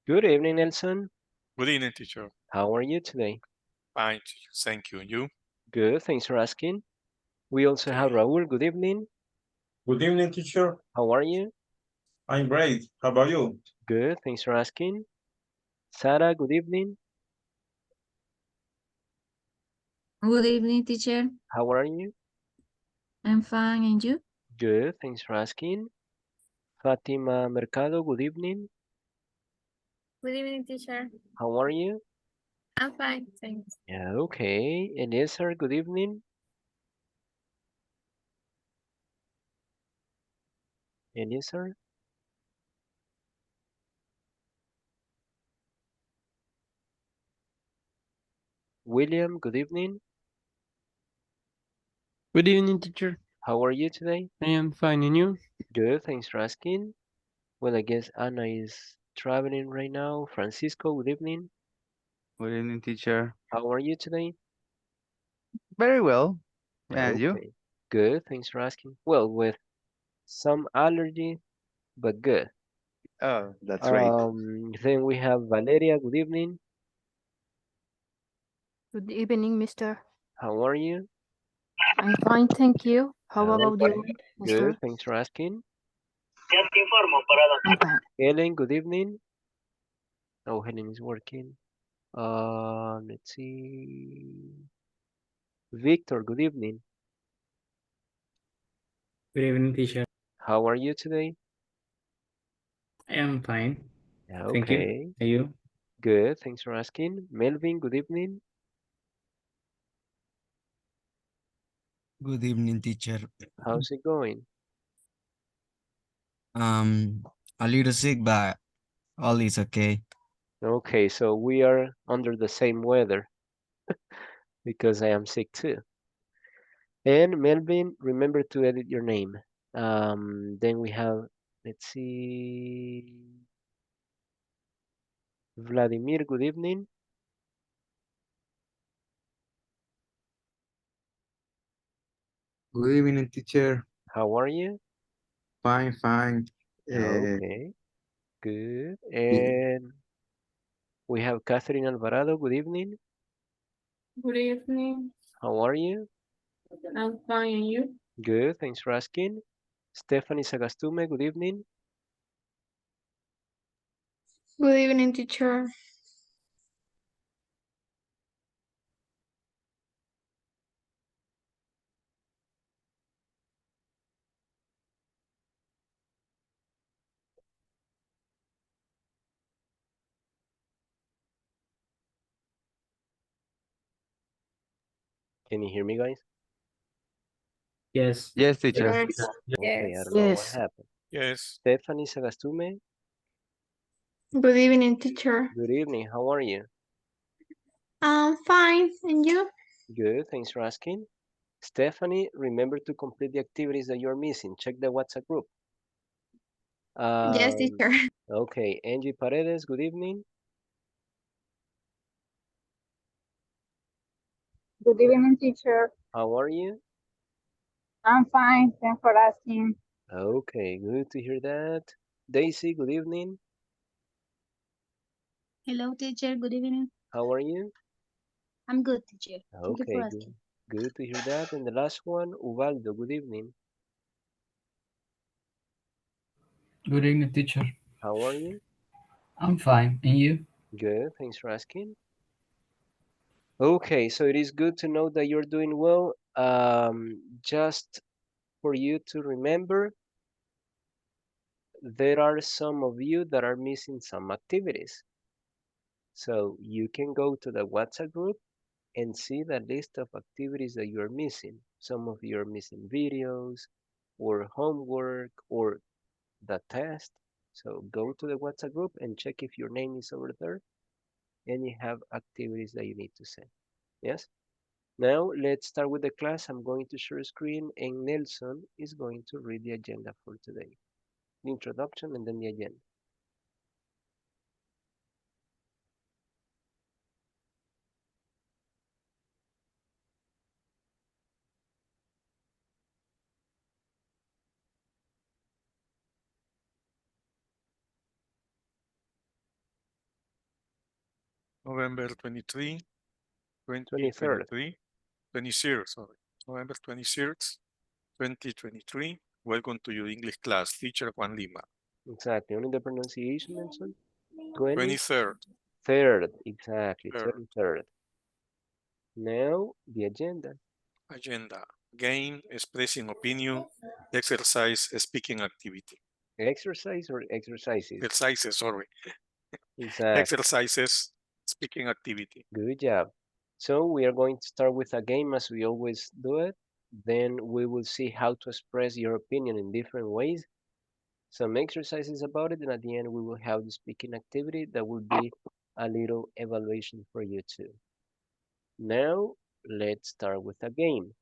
Good evening, Nelson. Good evening, teacher. How are you today? Fine, teacher. Thank you. And you? Good, thanks for asking. We also have Okay. Raul. Good evening. Good evening, teacher. How are you? I'm great. How about you? Good, thanks for asking. Sarah, good evening. Good evening, teacher. How are you? I'm fine, and you? Good, thanks for asking. Fatima Mercado, good evening. Good evening, teacher. How are you? I'm fine, thanks. Yeah, okay. Eliezer, good evening. Eliezer. William, good evening. Good evening, teacher. How are you today? I am fine, and you? Good, thanks for asking. Well, I guess Anna is traveling right now. Francisco, good evening. Good evening, teacher. How are you today? Very well. And you? Okay, good. Thanks for asking. Well, with some allergy, but good. Oh, that's great. Then we have Valeria. Good evening. Good evening, mister. How are you? I'm fine, thank you. How about Okay, you, good. mister? Thanks for asking. I'm fine. Helen, good evening. Oh, Helen is working. Let's see. Victor, good evening. Good evening, teacher. How are you today? I am fine. Thank you. Okay, Are you? good. Thanks for asking. Melvin, good evening. Good evening, teacher. How's it going? Um, a little sick, but all is okay. Okay, so we are under the same weather because I am sick too. And Melvin, remember to edit your name. Then we have, let's see, Vladimir, good evening. Good evening, teacher. How are you? Fine, fine. Uh, Okay, good. y- And we have Catherine Alvarado, good evening. Good evening. How are you? I'm fine, and you? Good, thanks for asking. Stephanie Sagastume, good evening. Good evening, teacher. Can you hear me, guys? Yes. Yes, teacher. Yes. Okay, I Yes. don't know what Yes. happened. Yes. Stephanie Sagastume, Good evening, teacher. good evening. How are you? I'm fine, and you? Good, thanks for asking. Stephanie, remember to complete the activities that you're missing. Check the WhatsApp group. Yes, Um, teacher. okay, Angie Paredes, good evening. Good evening, teacher. How are you? I'm fine. Thanks for asking. Okay, good to hear that. Daisy, good evening. Hello, teacher. Good evening. How are you? I'm good, teacher. Thank you for Okay, good. asking. Good to hear that. And the last one, Ubaldo, good evening. Good evening, teacher. How are you? I'm fine. And you? Good, thanks for asking. Okay, so it is good to know that you're doing well. Just for you to remember, there are some of you that are missing some activities. So you can go to the WhatsApp group and see the list of activities that you're missing. Some of you are missing videos or homework or the test. So go to the WhatsApp group and check if your name is over there and you have activities that you need to send. Yes? Now let's start with the class. I'm going to share screen and Nelson is going to read the agenda for today. The introduction and then the agenda. November 23, 23rd. 2023, 23rd, sorry. November 23rd, 2023. Welcome to your English class, teacher Juan Lima. Exactly. Only the pronunciation, Nelson? 23rd. 23rd. Exactly. Third. 23rd. Now, the agenda. Agenda. Game, expressing opinion, exercise, speaking activity. Exercise or exercises? Exercises, sorry. Exactly. Exercises, speaking activity. Good job. So we are going to start with a game as we always do it. Then we will see how to express your opinion in different ways. Some exercises about it, and at the end we will have the speaking activity that will be a little evaluation for you too. Now let's start with a game.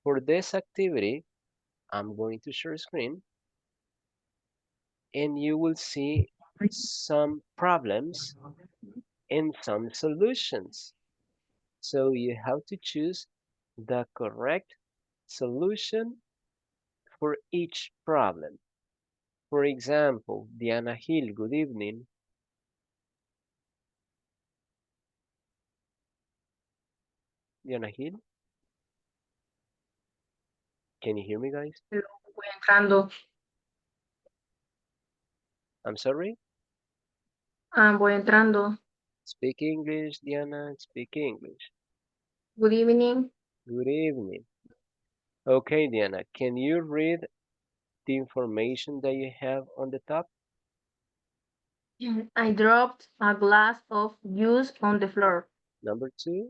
For this activity, I'm going to share screen and you will see some problems and some solutions. So you have to choose the correct solution for each problem. For example, Diana Hill, good evening. Diana Hill, can you hear me, guys? Voy entrando. I'm sorry? Voy entrando. Speak English, Diana, speak English. Good evening. Good evening. Okay, Diana, can you read the information that you have on the top? I dropped a glass of juice on the floor. Number 2.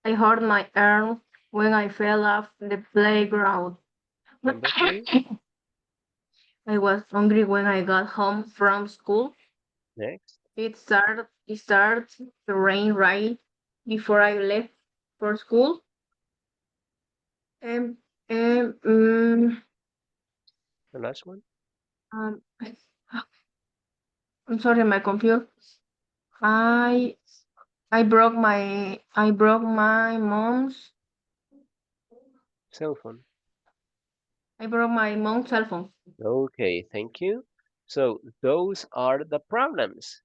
I hurt my arm when I fell off the playground. Number 3. I was hungry when I got home from school. Next. It started to rain right before I left for school. And, The last one. um, I'm sorry, my computer. I broke my mom's. Cell phone. I broke my mom's cell phone. Okay, thank you. So those are the problems.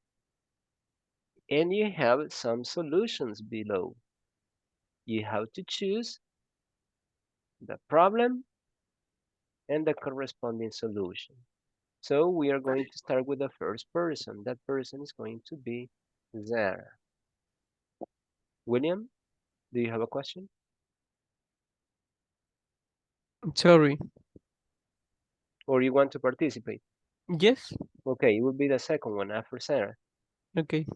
And you have some solutions below. You have to choose the problem and the corresponding solution. So we are going to start with the first person. That person is going to be Zara. William, do you have a question? Sorry. Or you want to participate? Yes. Okay, it will be the second one after Sarah. Okay.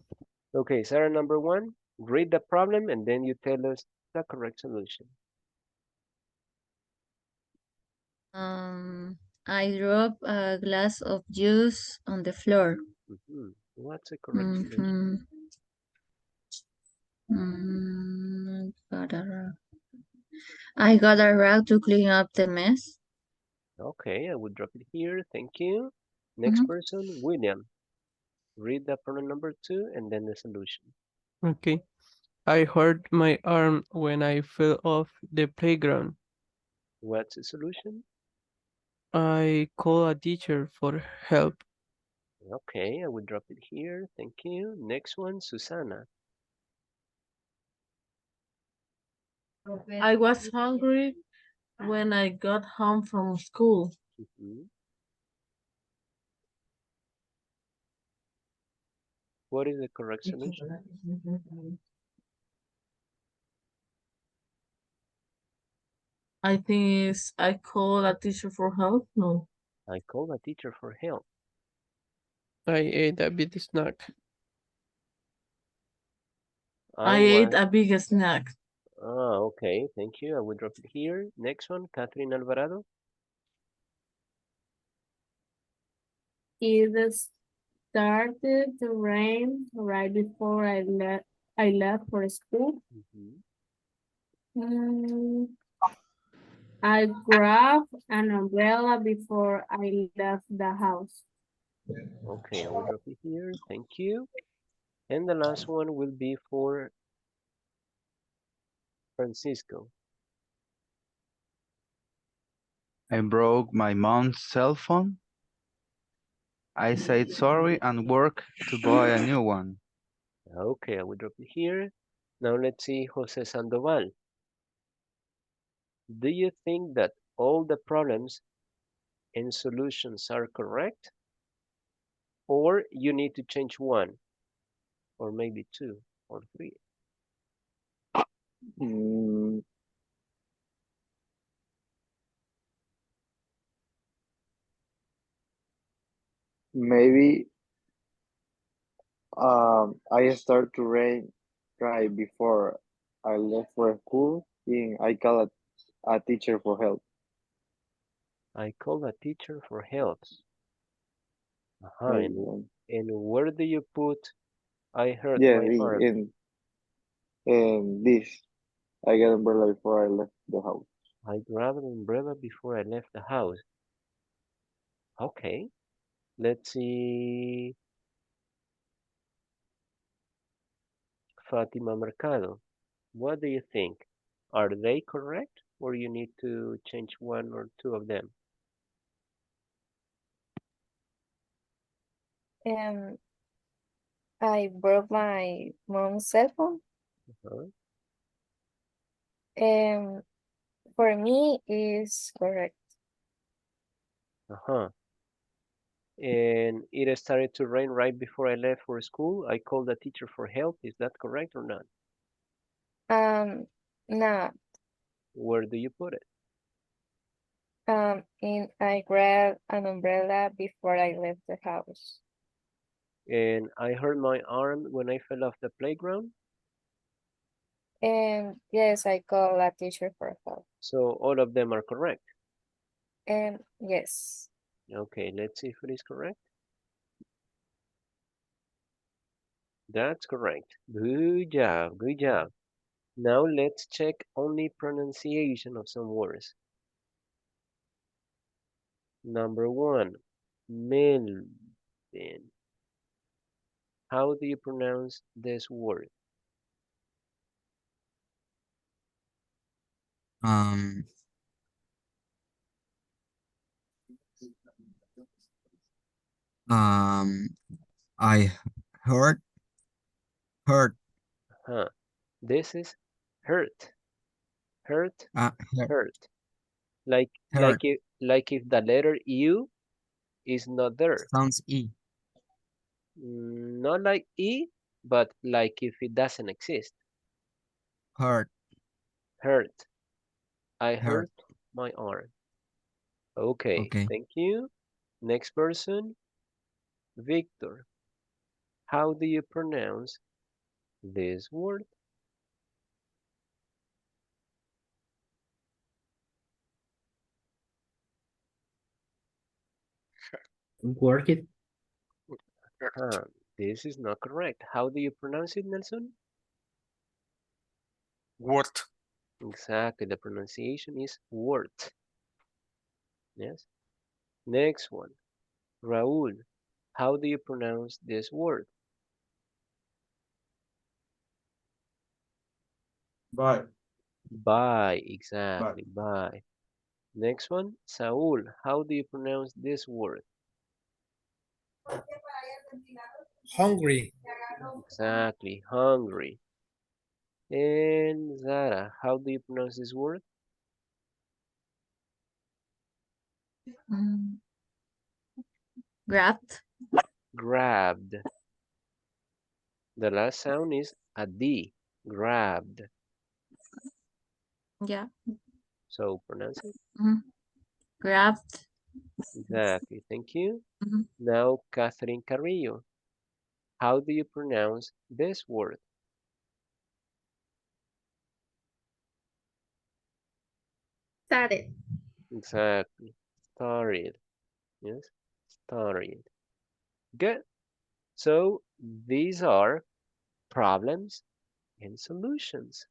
Okay, Sarah, number 1, read the problem and then you tell us the correct solution. I dropped a glass of juice on the floor. What's the correct solution? I got a rag to clean up the mess. Okay, I will drop it here. Thank you. Next person, William. Read the problem number 2 and then the solution. Okay. I hurt my arm when I fell off the playground. What's the solution? I called a teacher for help. Okay, I will drop it here. Thank you. Next one, Susanna. I was hungry when I got home from school. What is the correct solution? I think it's I called a teacher for help. No. I called a teacher for help. I ate a big snack. I ate a big snack. Okay. Thank you. I will drop it here. Next one, Catherine Alvarado. It started to rain right before I left for school. I grabbed an umbrella before I left the house. Okay, I will drop it here. Thank you. And the last one will be for Francisco. I broke my mom's cell phone. I said sorry and worked to buy a new one. Okay, I will drop it here. Now let's see Jose Sandoval. Do you think that all the problems and solutions are correct? Or you need to change one, or maybe two, or three? Mm, maybe I start to rain right before I left for school and I call a teacher for help. I call a teacher for help. Maybe. And where do you put I hurt Yeah, my arm? in this. I got umbrella before I left the house. I grabbed an umbrella before I left the house. Okay, let's see. Fatima Mercado, what do you think? Are they correct, or you need to change one or two of them? I broke my mom's cell phone. Uh-huh. For me is correct. Uh-huh. And it started to rain right before I left for school. I called the teacher for help. Is that correct or not? No. Where do you put it? And I grabbed an umbrella before I left the house. And I hurt my arm when I fell off the playground. And yes, I called a teacher for help. So all of them are correct. And yes. Okay, let's see if it is correct. That's correct. Good job, good job. Now let's check only pronunciation of some words. Number one, Melvin. How do you pronounce this word? Um, I heard, Huh. This is hurt, hurt, heard, hurt. Like heard if the letter U is not there. sounds E. Not like E, but like if it doesn't exist. Heard, Hurt. I heard. hurt my arm. Okay, Okay. thank you. Next person, Victor. How do you pronounce this word? Work it. Huh, this is not correct. How do you pronounce it, Nelson? Word. Exactly, the pronunciation is wort. Yes. Next one, Raul. How do you pronounce this word? Bye. Bye, exactly, bye. Next one, Saul. How do you pronounce this word? Hungry. Exactly, hungry. And Zara, how do you pronounce this word? Grabbed. Grabbed. The last sound is a D. Grabbed. Yeah. So pronounce it. Grabbed. Exactly. Thank you. Now, Catherine Carrillo. How do you pronounce this word? Started. Exactly. Started. Yes. Started. Good. So these are problems and solutions.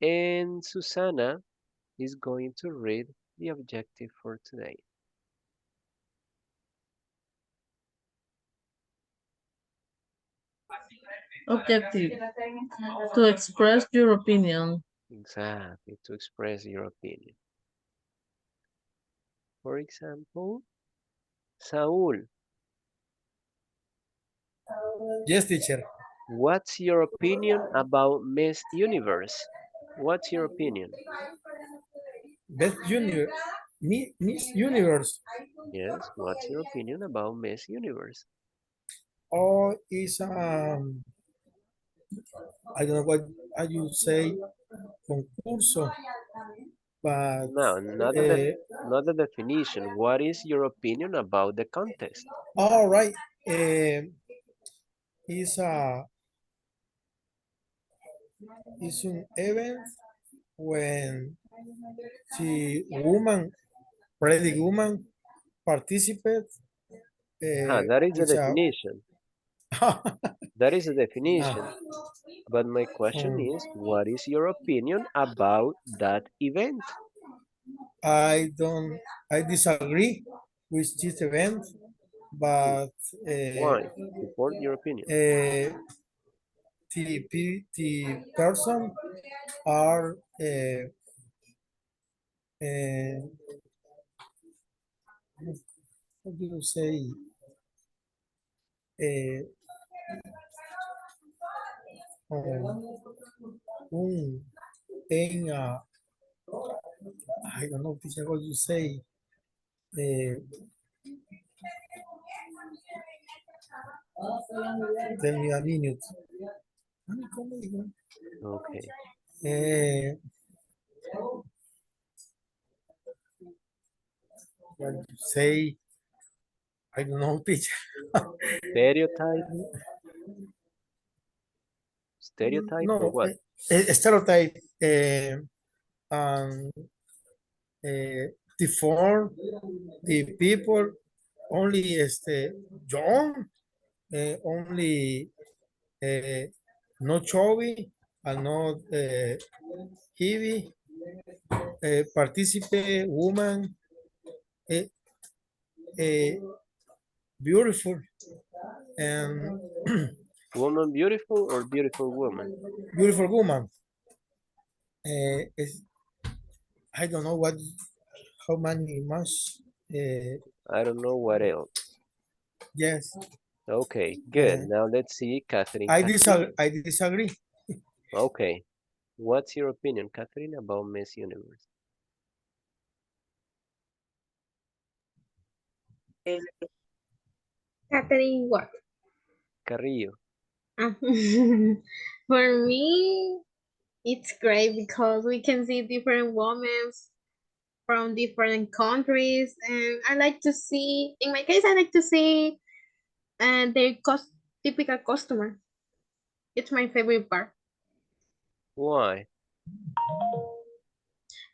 And Susana is going to read the objective for today. Objective. To express your opinion. Exactly, to express your opinion. For example, Saul. Yes, teacher. What's your opinion about Miss Universe? What's your opinion? Best Junior, Miss Universe. Yes, what's your opinion about Miss Universe? Or is I don't know what you say concurso, but No, not the definition. What is your opinion about the contest? all right. Is is an event when the woman, pretty woman, participate That is the with a definition. That is the definition. But my question is, what is your opinion about that event? I don't, I disagree with this event, but Why? Support your opinion. the person are uh, how do you say uh, un, en I don't know teacher what you say tell me a minute. Okay. What you say I don't know teacher. Stereotype? Stereotype or No, what? stereotype um, the form, the people only young, only not chubby and not heavy, participate woman, uh, beautiful and Woman beautiful or beautiful woman? beautiful woman. I don't know what how many months. I don't know what else. Yes. Okay, good. Now let's see Catherine I Castillo. disagree. Okay. What's your opinion, Catherine, about Miss Universe? Catherine, what? Carrillo. For me, it's great because we can see different women from different countries, and I like to see. In my case, I like to see their typical customer. It's my favorite part Why?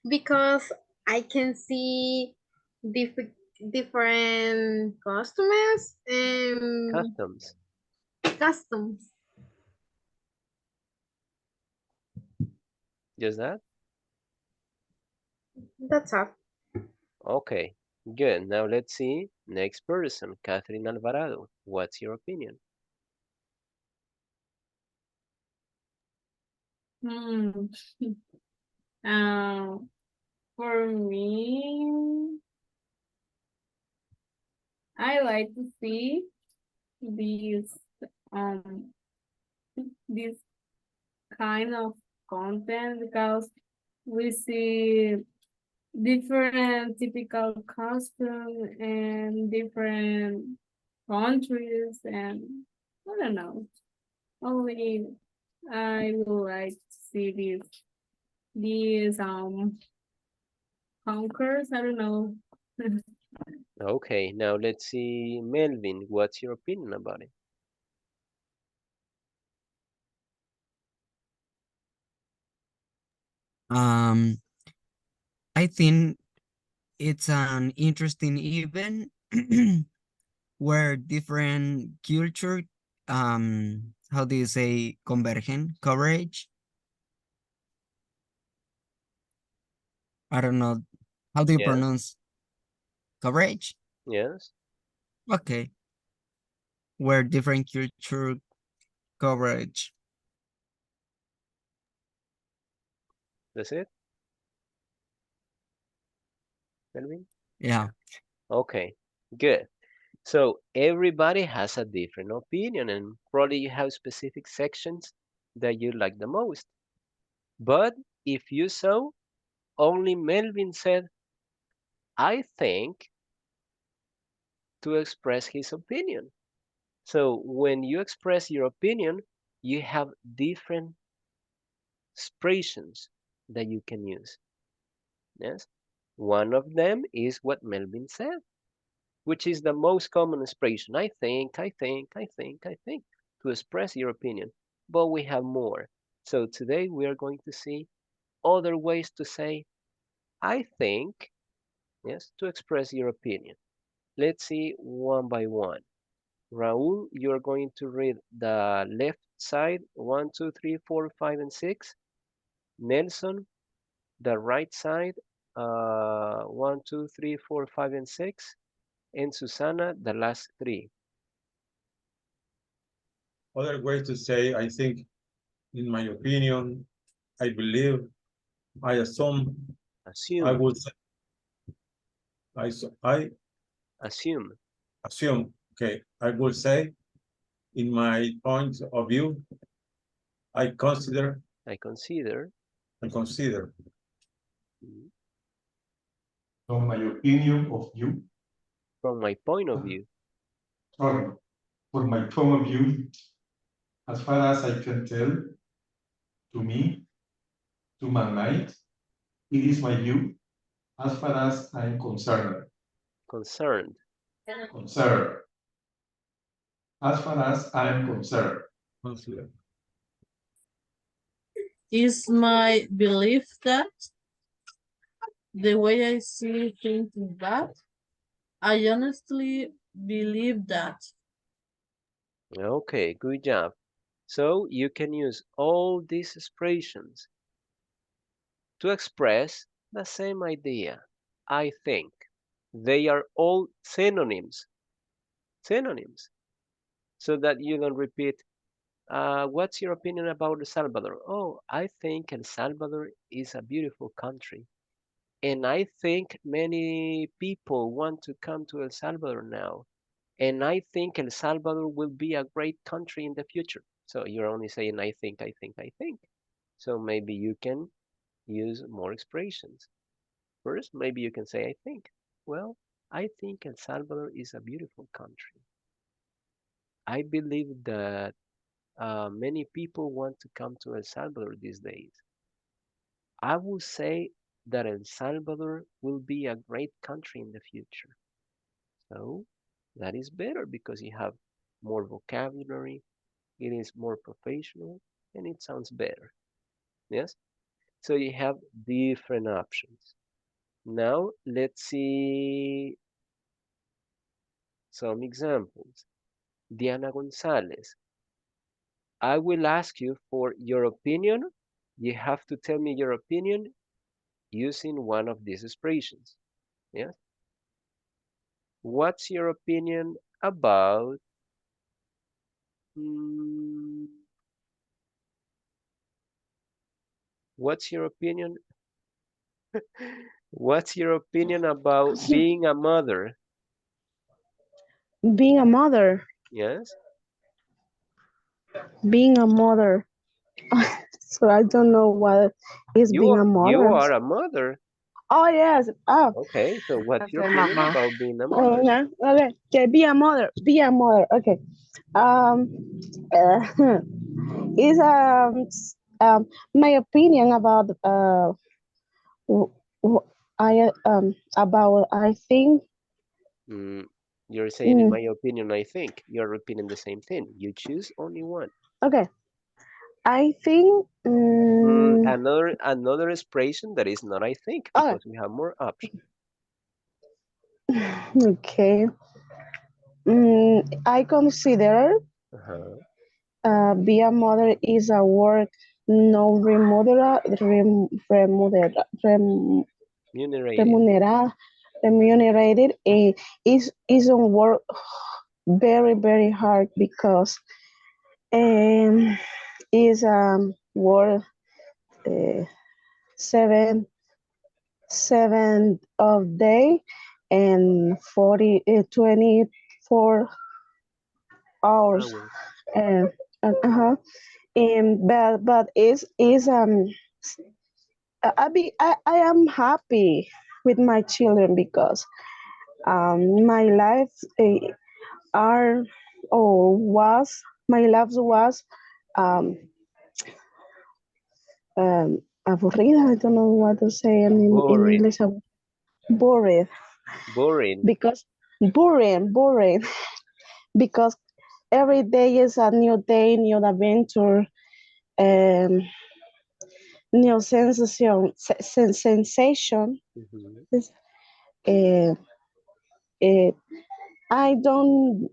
because I can see different customers and Customs. customs. Just that? That's all. Okay, good. Now let's see next person, Catherine Alvarado. What's your opinion? Hmm. Uh, for me, I like to see these um this kind of content because we see different typical costume and different countries and I don't know. Only I would like to see these conquers. I don't know. Okay, now let's see Melvin. What's your opinion about it? Um, I think it's an interesting event where different culture, how do you say, convergen, coverage? I don't know. How do you Yes, pronounce coverage? yes, Okay, where different culture coverage. that's it, Melvin? Yeah. Okay, good. So everybody has a different opinion, and probably you have specific sections that you like the most. But if you saw, only Melvin said, I think, to express his opinion. So when you express your opinion, you have different expressions that you can use. Yes. One of them is what Melvin said, which is the most common expression. I think, I think, I think, I think, to express your opinion. But we have more. So today we are going to see other ways to say, I think, yes, to express your opinion. Let's see one by one. Raul, you're going to read the left side, 1, 2, 3, 4, 5, and 6. Nelson, the right side, 1, 2, 3, 4, 5, and 6. And Susana, the last 3. Other way to say, I think, in my opinion, I believe, I assume, I Assume, would say, I assume, assume, okay, I would say, in my point of view, I consider, I consider. I consider. Mhm. From my opinion of view, From my point of view, sorry, from my point of view, as far as I can tell, to me, to my mind, it is my view, as far as I'm concerned. concerned, Concerned. As far as I'm concerned. Consider. Is my belief that the way I see things is that I honestly believe that. Okay, good job. So you can use all these expressions to express the same idea. I think. They are all synonyms. Synonyms. So that you don't repeat, what's your opinion about El Salvador? Oh, I think El Salvador is a beautiful country. And I think many people want to come to El Salvador now. And I think El Salvador will be a great country in the future. So you're only saying, I think, I think, I think. So maybe you can use more expressions. First, maybe you can say, I think. Well, I think El Salvador is a beautiful country. I believe that many people want to come to El Salvador these days. I would say that El Salvador will be a great country in the future. So that is better because you have more vocabulary, it is more professional, and it sounds better. Yes? So you have different options. Now let's see some examples. Diana Gonzalez, I will ask you for your opinion. You have to tell me your opinion using one of these expressions. Yes? What's your opinion about what's your opinion what's your opinion about being a mother? Being a mother. Yes? Being a mother. So I don't know what is being a You mother. are a mother. Oh yes. Oh. Okay, so what's your Okay, opinion mama. about being a mother? Okay. Okay. Okay. Be a mother. Be a mother. Okay. Um. Is my opinion about w- I about I think. You're saying, in Mm, my opinion, I think. You're repeating the same thing. You choose only one. okay. I think. Another expression that is not I think, Okay. because we have more options. Okay. I consider Uh-huh. be a mother is a work no Remunerated. remunera, remunerated is a work very very hard because is work uh, seven 7 of day and 40 20 4 hours. Hours. And but is I am happy with my children because my life are or was my life was um aburrida. I don't know what to say in Boring. English. Bored Boring. because boring because every day is a new day, new adventure, um, new sensation. Mhm. Uh, uh, I don't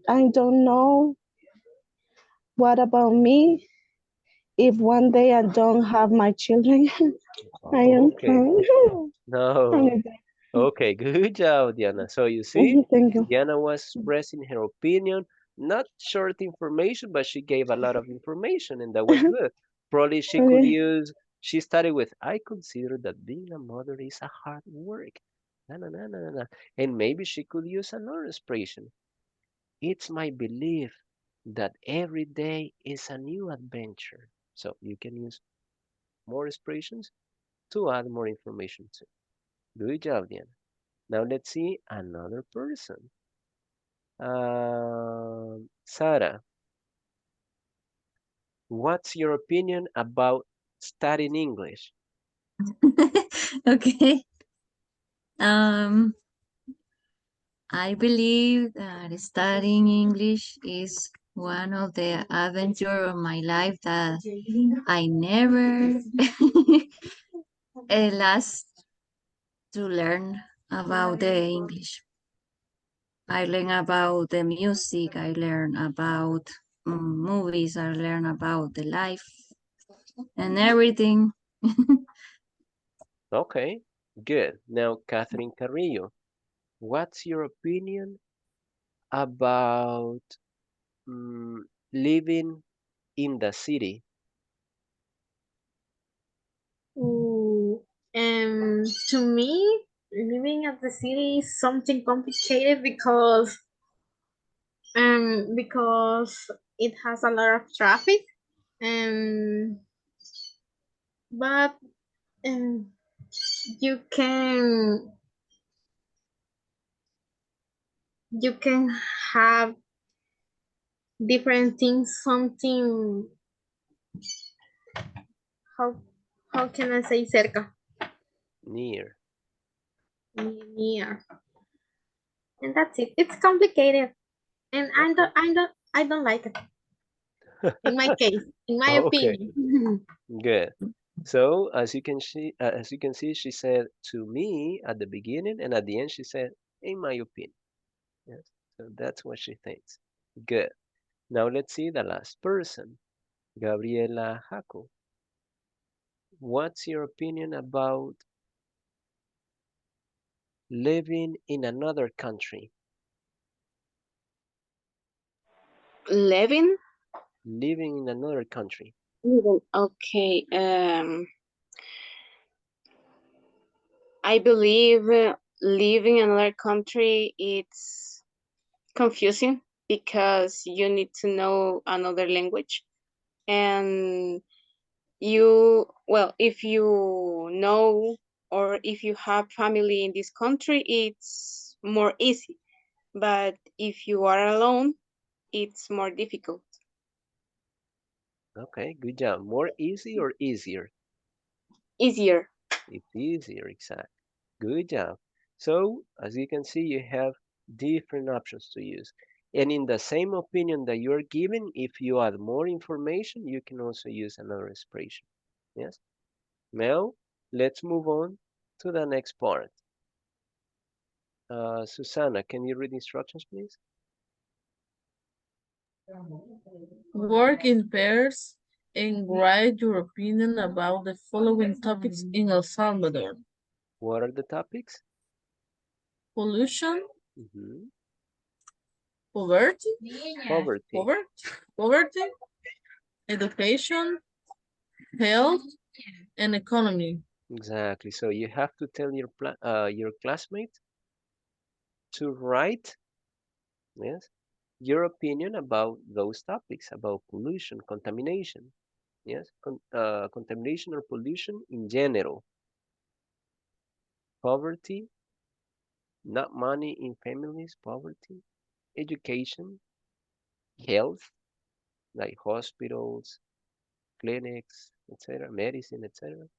know what about me if one day I don't have my children. I Oh, am okay. No. Okay, good job, Diana. So you see, thank you. Diana was expressing her opinion, not short information, but she gave a lot of information, and that was good. Probably she could Okay. use, she started with, I consider that being a mother is a hard work. Na, na, na, na, na, na. And maybe she could use another expression. It's my belief that every day is a new adventure. So you can use more expressions to add more information too. Good job, Diana. Now let's see another person. Sarah, what's your opinion about studying English? Okay. Um, I believe that studying English is one of the adventure of my life that I never last to learn about the English. I learn about the music, I learn about movies, I learn about the life and everything. Okay, good. Now, Catherine Carrillo, what's your opinion about living in the city? Ooh, to me, living at the city is something complicated because it has a lot of traffic, and but um, you can you can have different things. Something how how can I say cerca Near. near, and that's it. It's complicated, and I don't like it. In my case, in my Okay, opinion. good. So as you can see, she said to me at the beginning, and at the end she said, in my opinion. Yes. So that's what she thinks. Good. Now let's see the last person, Gabriela Jaco. What's your opinion about living in another country? Living? Living in another country. Okay. I believe living in another country it's confusing because you need to know another language and if you know or if you have family in this country it's more easy, but if you are alone it's more difficult. Okay, good job. More easy or easier? Easier. It's easier, exactly. Good job. So, as you can see, you have different options to use. And in the same opinion that you're giving, if you add more information, you can also use another expression. Yes? Now, let's move on to the next part. Susanna, can you read instructions, please? Work in pairs and write your opinion about the following topics in El Salvador. What are the topics? Pollution, Mhm. poverty, Poverty. poverty, education, health, and economy. Exactly. So you have to tell your classmate to write, yes, your opinion about those topics, about pollution, contamination. Yes, contamination or pollution in general, poverty, not money in families, poverty, education, health, like hospitals, clinics, etc., medicine, etc.,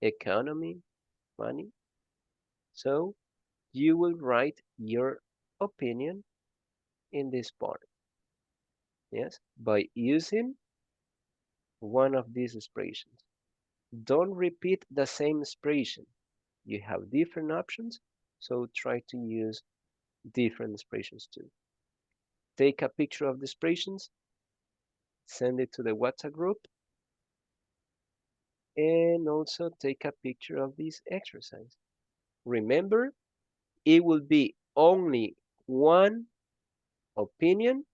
economy, money. So you will write your opinion in this part, yes, by using one of these expressions. Don't repeat the same expression. You have different options, so try to use different expressions too. Take a picture of the expressions, send it to the WhatsApp group, and also take a picture of this exercise. Remember, it will be only one opinion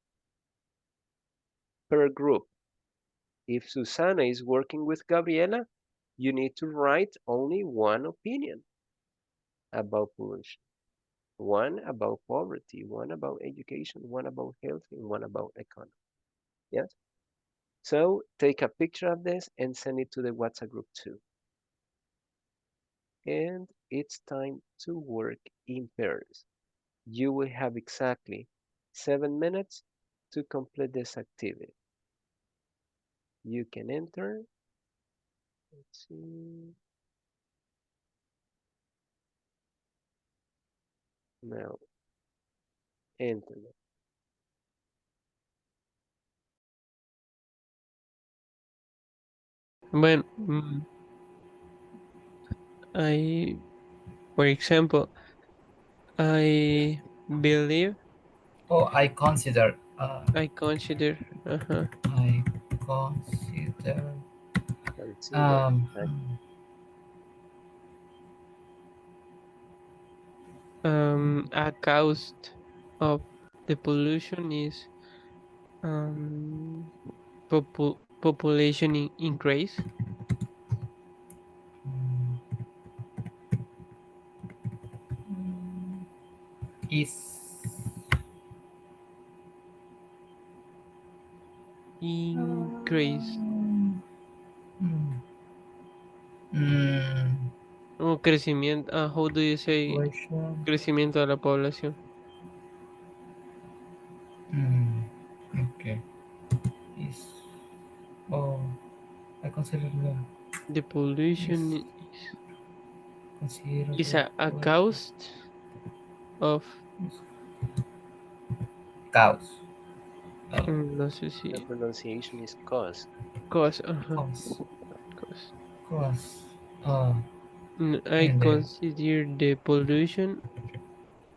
per group. If Susana is working with Gabriela, you need to write only one opinion about pollution, one about poverty, one about education, one about health, and one about economy. Yes? So take a picture of this and send it to the WhatsApp group too. And it's time to work in pairs. You will have exactly 7 minutes to complete this activity. You can enter. Let's see. Now, enter. Well, for example, I believe. Oh, I consider. I consider. I consider. Consider. A cause of the pollution is population increase. Is increase. Mm, O crecimiento. How do you say population. crecimiento de la población? Okay. Is oh, I consider The pollution is consider is the a cause of. cows. No sé The si. pronunciation is cause. Cause. Cause. Cause. Cause. I And consider the pollution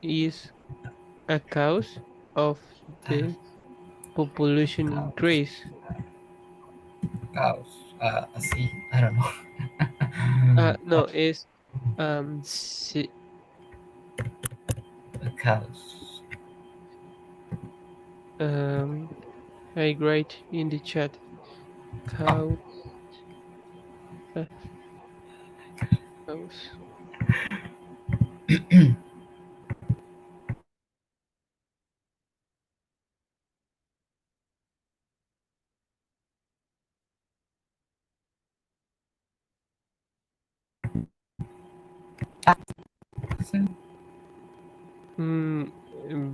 is a cause of the population cows. increase. Cows. See, I don't know. No, it's Cows. I write in the chat. Cow. Cows.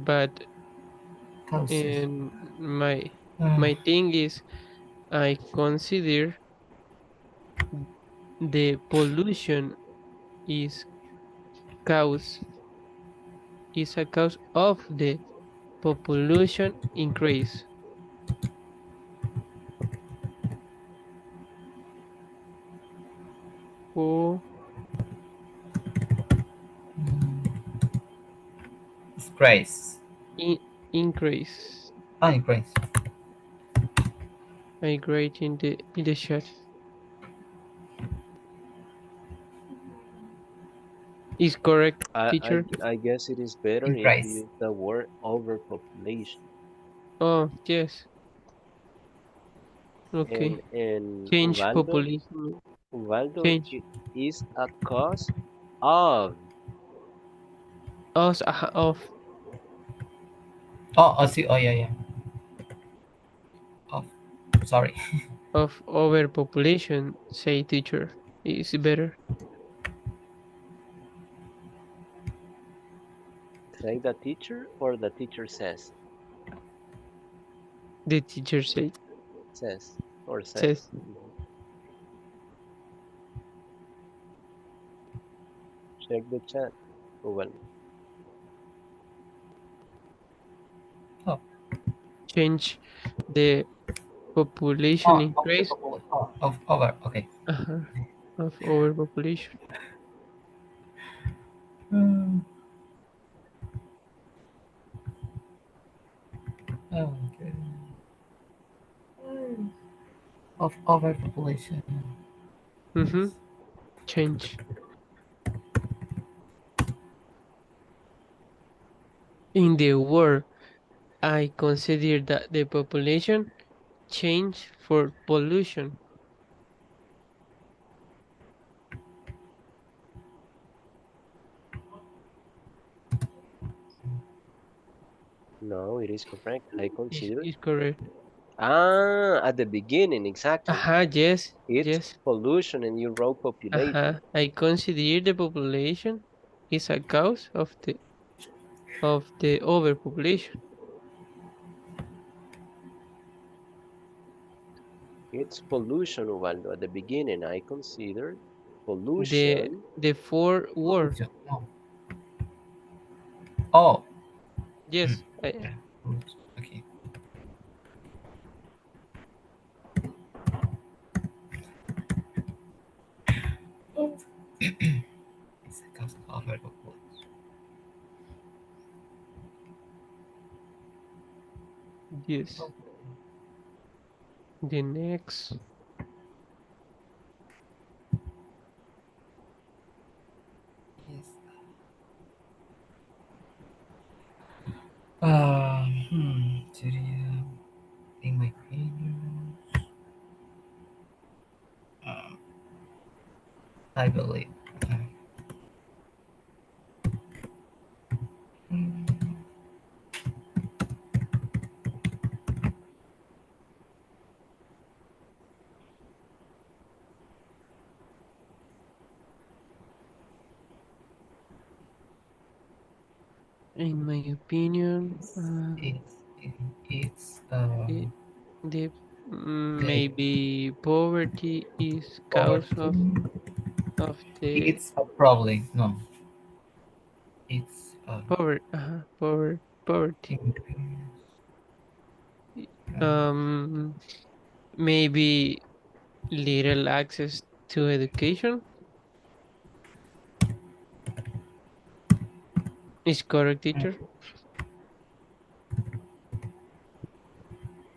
But Causes. and my thing is I consider the pollution is cause is a cause of the population increase. Or Grace. increase. Grace. I write in the chat. Is correct, teacher? I guess it is better if you Increase. use the word overpopulation. Oh, yes. Okay. And Change Ubaldo, population. Ubaldo Change. is a cause of. Us of Oh, I see. Oh, yeah, yeah. Oh, sorry. Of overpopulation, say teacher, is better. Say the teacher or the teacher says? The teacher said, Says or says. says. Check the chat. Well, Change the population Oh, of the increase population. Oh, of over. Okay. of overpopulation. Okay. Of overpopulation. Change. In the world, I consider that the population change for pollution. no, it is correct. I consider. Is correct. At the beginning, exactly. Yes, It's yes. pollution and you wrote population. I consider the population is a cause of the overpopulation. It's pollution, Ubaldo. At the beginning, I considered The pollution. the four word. Oh. Yes. Okay. It's a cause of overpopulation. Yes. The next. Yes. Sería, in my opinion, I believe. In my opinion, It's the the maybe poverty is cause poverty. of the It's a problem. No. It's poverty. Maybe little access to education is correct, teacher.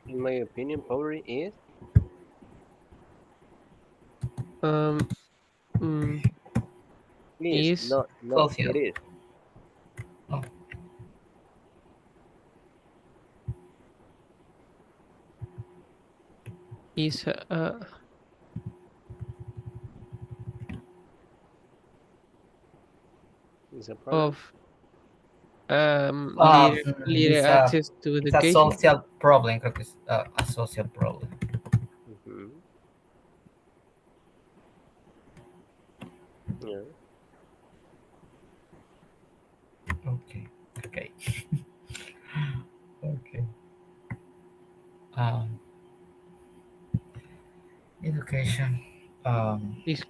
In my opinion, poverty is. Um, mm, Is is not, no, social. it is. Oh. Is Is a problem. of little access to It's a education. social problem. Creo que es a social problem. Yeah. Okay. Okay. Okay. Education. Is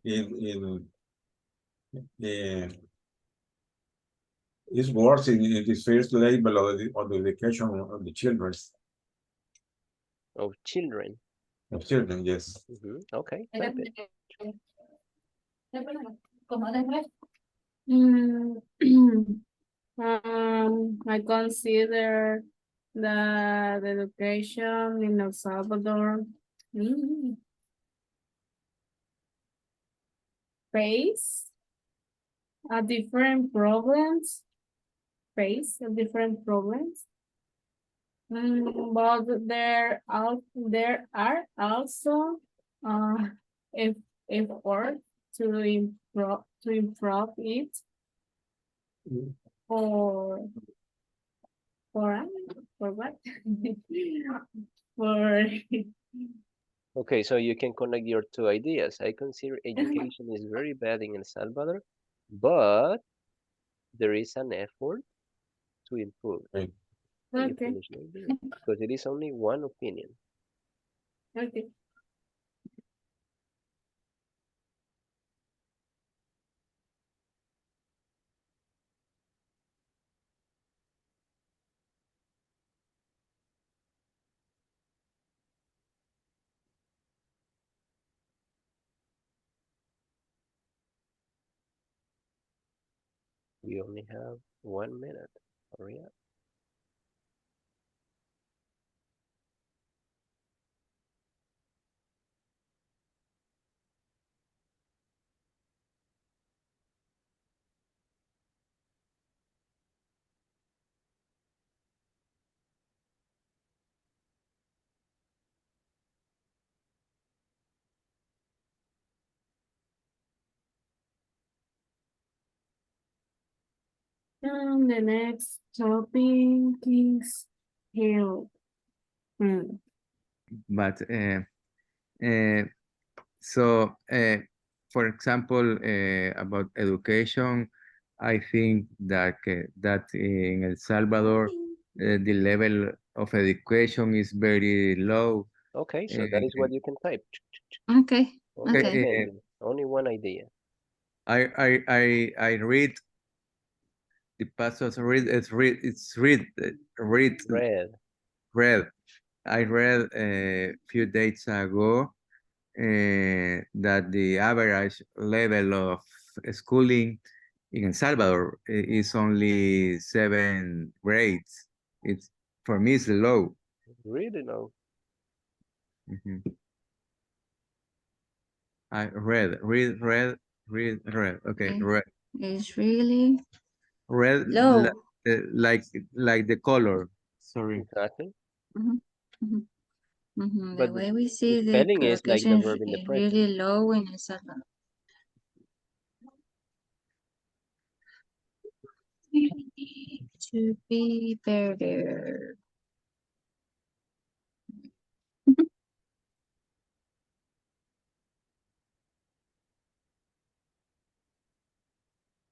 in is worse in the first level of the education of the children. Of children. Of children, yes. Okay, perfect. I consider that education in El Salvador face a different problems, but there are also if effort to improve it or For what? For Okay, so you can connect your two ideas. I consider education is very bad in El Salvador, but there is an effort to improve. Okay. And you okay, finish the idea because it is only one opinion. okay. We only have 1 minute. Hurry up. And the next topic is health. But so for example, about education, I think that that in El Salvador, the level of education is very low. Okay, so that is what you can type. Okay. Only Okay. opinion, only one idea. I read the passwords read it's read Red. read. I read a few days ago that the average level of schooling in El Salvador is only 7 grades. It's for me it's low. Really low. I read. Okay, Okay. read. It's really Red low. like the color. Sorry. Exactly. Mhm, mhm, mhm. The But way we the see the spelling is like the education verb in the is present. really low in El Salvador. We need to be better.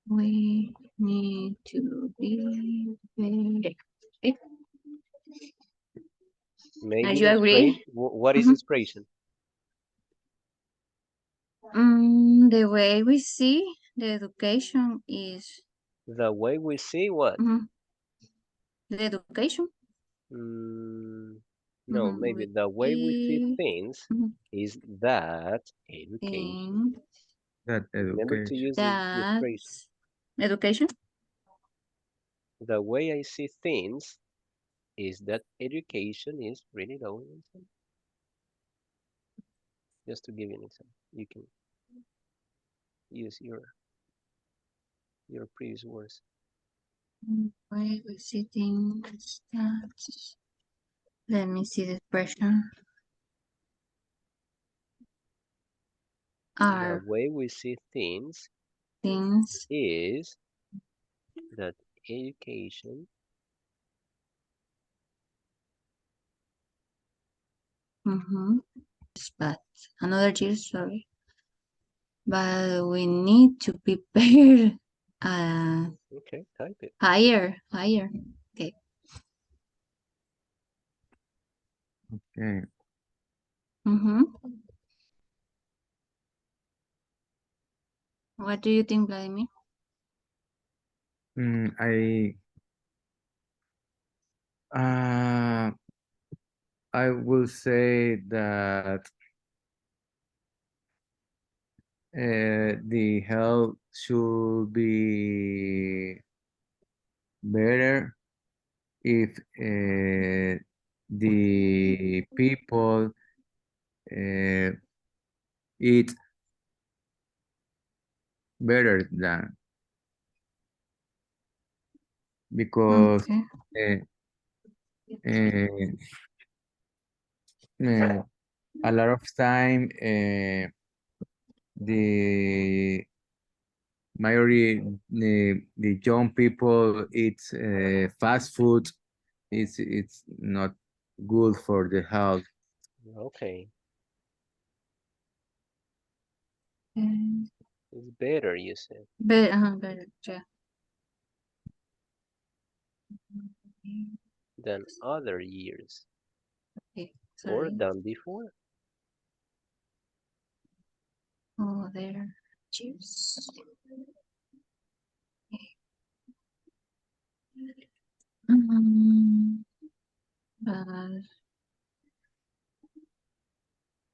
We need to be better. Okay. Are Maybe you the agree? expression. What is the expression? The way we see the education is The way we see what? the education. No, maybe the way we see We things is that education. think That Remember to education. use the that expression. education. The way I see things is that education is really low in some. Just to give you an example, you can use your previous words. Way we see things. That's, let me see the expression. The Are way we see things things is that education but another year, sorry. But we need to prepare okay, type it. higher. Okay. Okay. What do you think, Vladimir? Uh, I will say that the health should be better if the people eat better than because Okay. uh, a lot of time the majority the young people eat fast food it's not good for the health. Okay, Mm, it's better, you said, better, yeah. than other years Okay, or sorry. than before. Oh, there. Cheers. Mm, but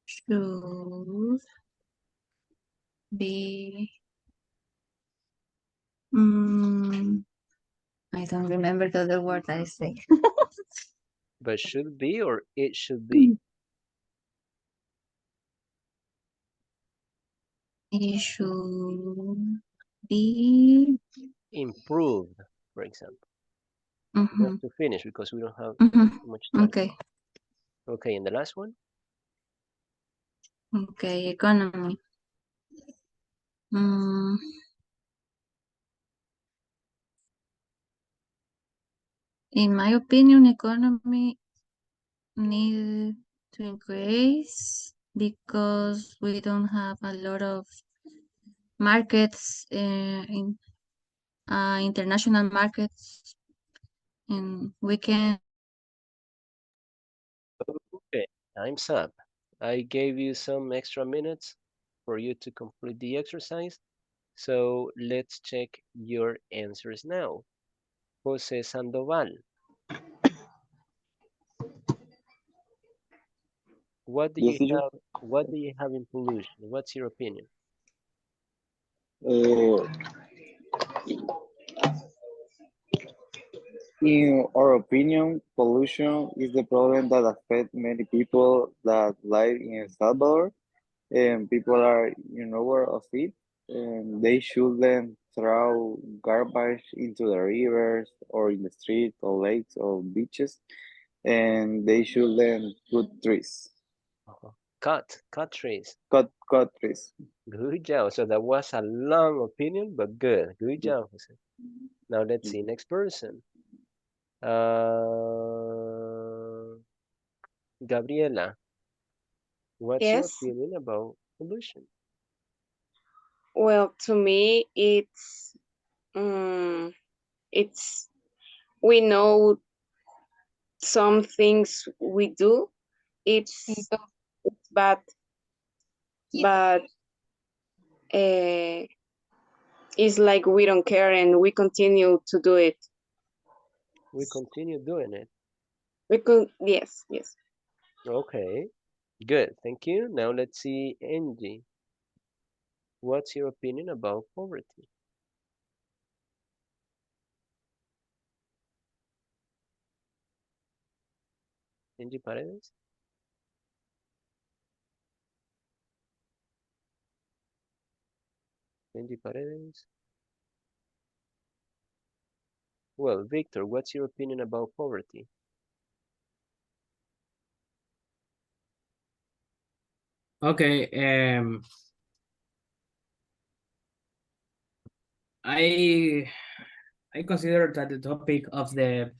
should be. I don't remember the other word I say. But should be or it should be? It should be. Improved, for example. You have to finish because we don't have too much time. Okay. Okay, and the last one? Okay, economy. In my opinion, economy need to increase because we don't have a lot of markets in international markets, and we can. Okay, time's up. I gave you some extra minutes for you to complete the exercise. So let's check your answers now. Jose Sandoval, what do Yes, you teacher. have? What do you have in pollution? What's your opinion? Uh, in our opinion, pollution is the problem that affects many people that live in El Salvador, and people are aware of it, and they shouldn't throw garbage into the rivers or in the street or lakes or beaches, and they shouldn't put trees. Cut trees. Cut trees. Good job. So that was a long opinion, but good. Good job, Jose. Now let's see. Next person. Gabriela, what's your Yes. opinion about pollution? Well, to me, it's we know some things we do. It's bad, but it's like we don't care and we continue to do it. We continue doing it. We could, yes, yes. Okay, good. Thank you. Now let's see, Angie. What's your opinion about poverty? Angie Paredes? Angie Paredes? Well, Victor, what's your opinion about poverty? Okay, I consider that the topic of the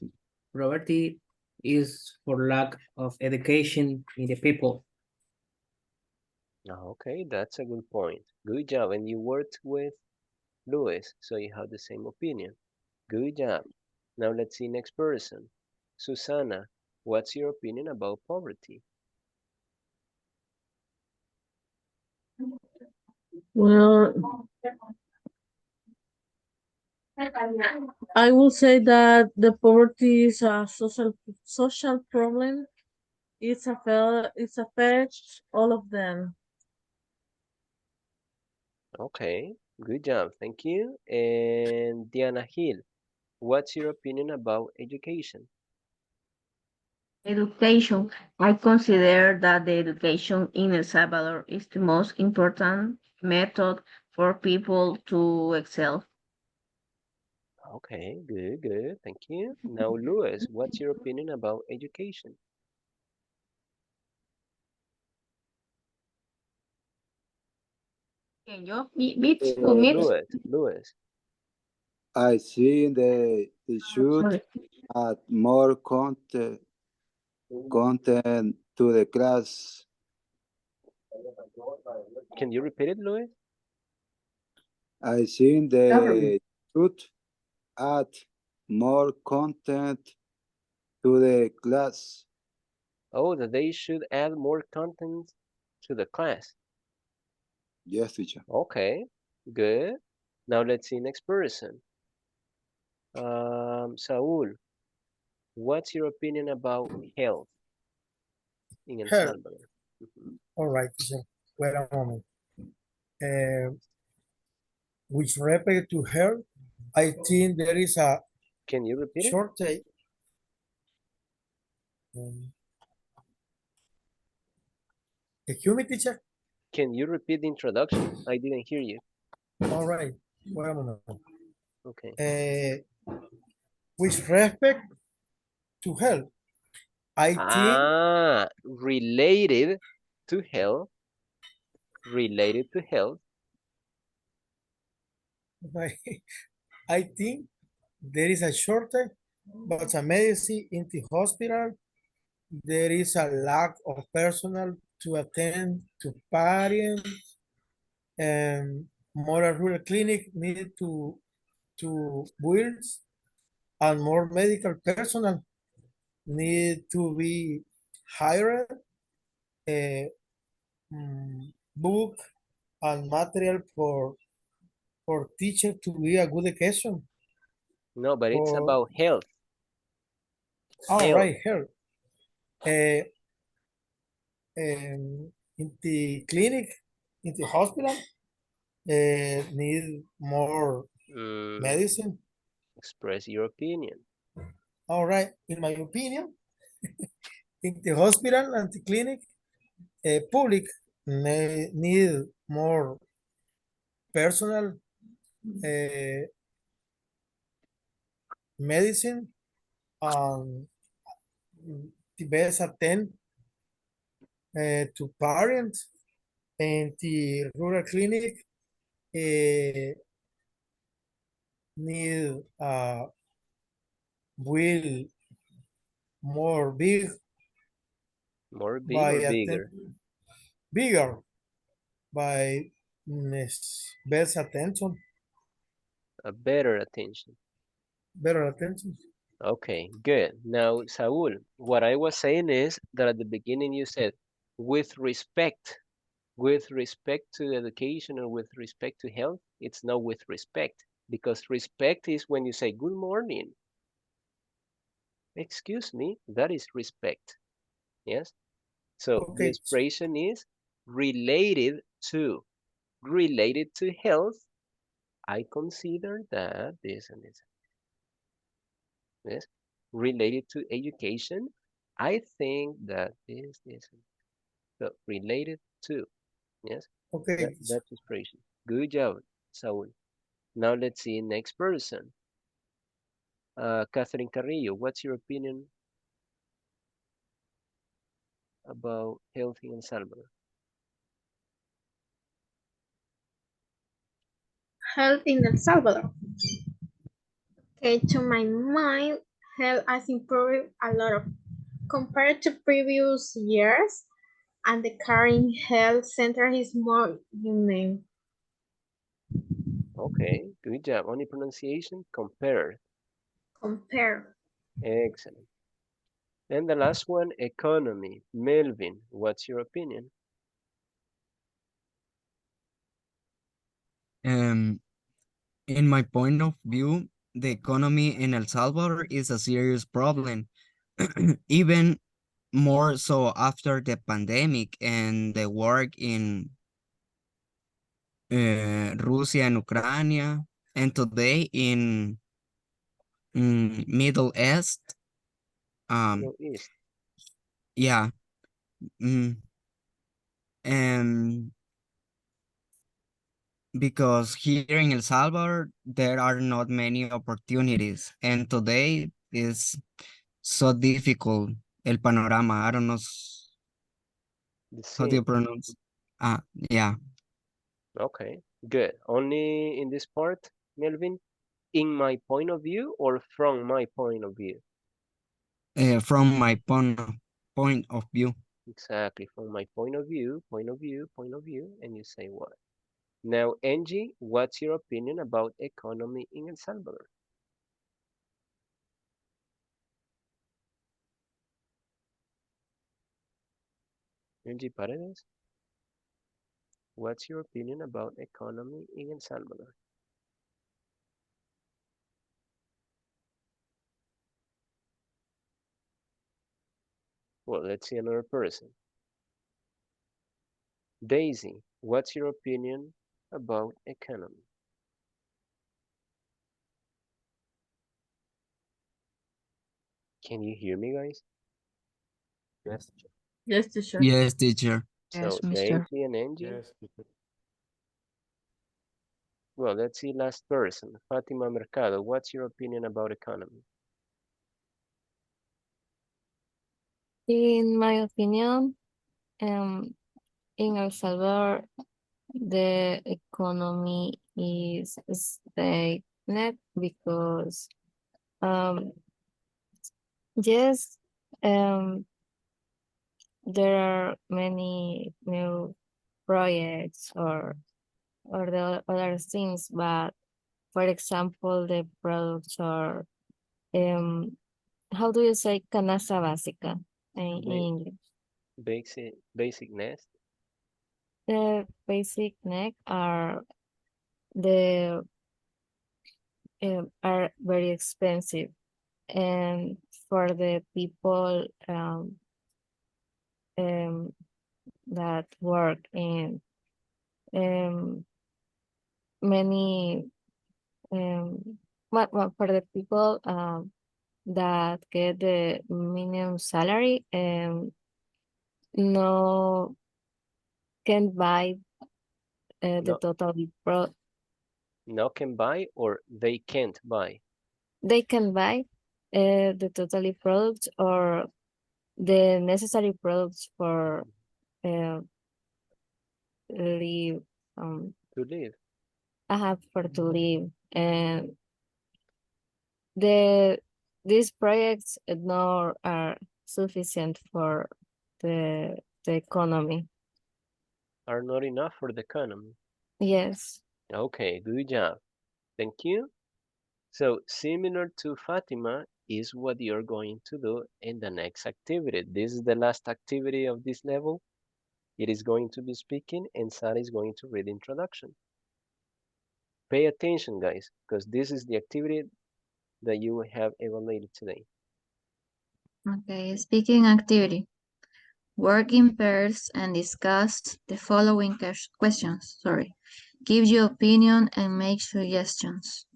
poverty is for lack of education in the people. Okay, that's a good point. Good job. And you worked with Louis, so you have the same opinion. Good job. Now let's see next person. Susana, what's your opinion about poverty? Well, I will say that the poverty is a social problem. It affects all of them. Okay, good job. Thank you. And Diana Hill, what's your opinion about education? Education. I consider that the education in El Salvador is the most important method for people to excel. Okay, good, good. Thank you. Now, Louis, what's your opinion about education? Can you? Me too, me too. Louis. I think they should Sorry. add more content to the class. Can you repeat it, Louis? I think they should add more content to the class. Oh, that they should add more content to the class. Yes, teacher. Okay, good. Now let's see next person. Saul, what's your opinion about health in El Health. Salvador? All right, teacher. Wait a moment. With respect to health, I think there is a Can you repeat it? shortage. Excuse me, teacher. Can you repeat the introduction? I didn't hear you. All right. Wait a moment. Okay. With respect to health, I think related to health. Related to health. I think there is a shortage, but a medicine in the hospital. There is a lack of personnel to attend to patients, and more rural clinic need to build, and more medical personnel need to be hired. Book and material for teacher to be a good education. No, but it's For about health. all right, health. In the clinic, in the hospital, need more medicine. Express your opinion. All right, in my opinion, in the hospital and the clinic, public need more personal medicine and the best attend to parents, and the rural clinic need will more big More big by or bigger? Bigger by best attention. A better attention. Better attention. Okay, good. Now, Saul, what I was saying is that at the beginning you said, with respect to education or with respect to health, it's not with respect, because respect is when you say good morning. Excuse me, that is respect. Yes? So the expression is related to health. I consider that this and this. Yes? Related to education, I think that this. So related to, yes? Okay. That's expression. Good job, Saul. Now let's see next person. Catherine Carrillo, what's your opinion about health in El Salvador? Health in El Salvador. Okay, to my mind, health has improved a lot of compared to previous years, and the current health center is more humane. Okay, good job. Only pronunciation, compare. Compare. Excellent. And the last one, economy. Melvin, what's your opinion? In my point of view, the economy in El Salvador is a serious problem, even more so after the pandemic and the war in Russia and Ukraine, and today in Middle East. Middle East. Yeah. And because here in El Salvador, there are not many opportunities, and today is so difficult. El panorama, I don't know how do you pronounce? Yeah. Okay, good. Only in this part, Melvin? In my point of view or from my point of view? From my point of view. Exactly, from my point of view, and you say what? Now, Angie, what's your opinion about economy in El Salvador? Angie Paredes, what's your opinion about economy in El Salvador? Well, let's see another person. Daisy, what's your opinion about economy? Can you hear me, guys? Yes. Yes, teacher. Yes, teacher. So, Daisy and Angie? Yes. Well, let's see last person. Fatima Mercado, what's your opinion about economy? In my opinion, in El Salvador, the economy is stagnant because, yes, there are many new projects or the other things, but for example, the products are, how do you say canasta básica in English? Basic nest? The basic neck are the are very expensive, and for the people that work in many for the people that get the minimum salary no can buy the No, total pro no can buy or they can't buy? they can buy the totally products or the necessary products for uh, live To live. I have for to live, and the these projects nor are sufficient for the economy. Are not enough for the economy. Yes. Okay, good job. Thank you. So similar to Fatima is what you're going to do in the next activity. This is the last activity of this level. It is going to be speaking and Sara is going to read introduction. Pay attention, guys, because this is the activity that you have evaluated today. Okay, speaking activity. Work in pairs and discuss the following questions. Sorry. Give your opinion and make suggestions.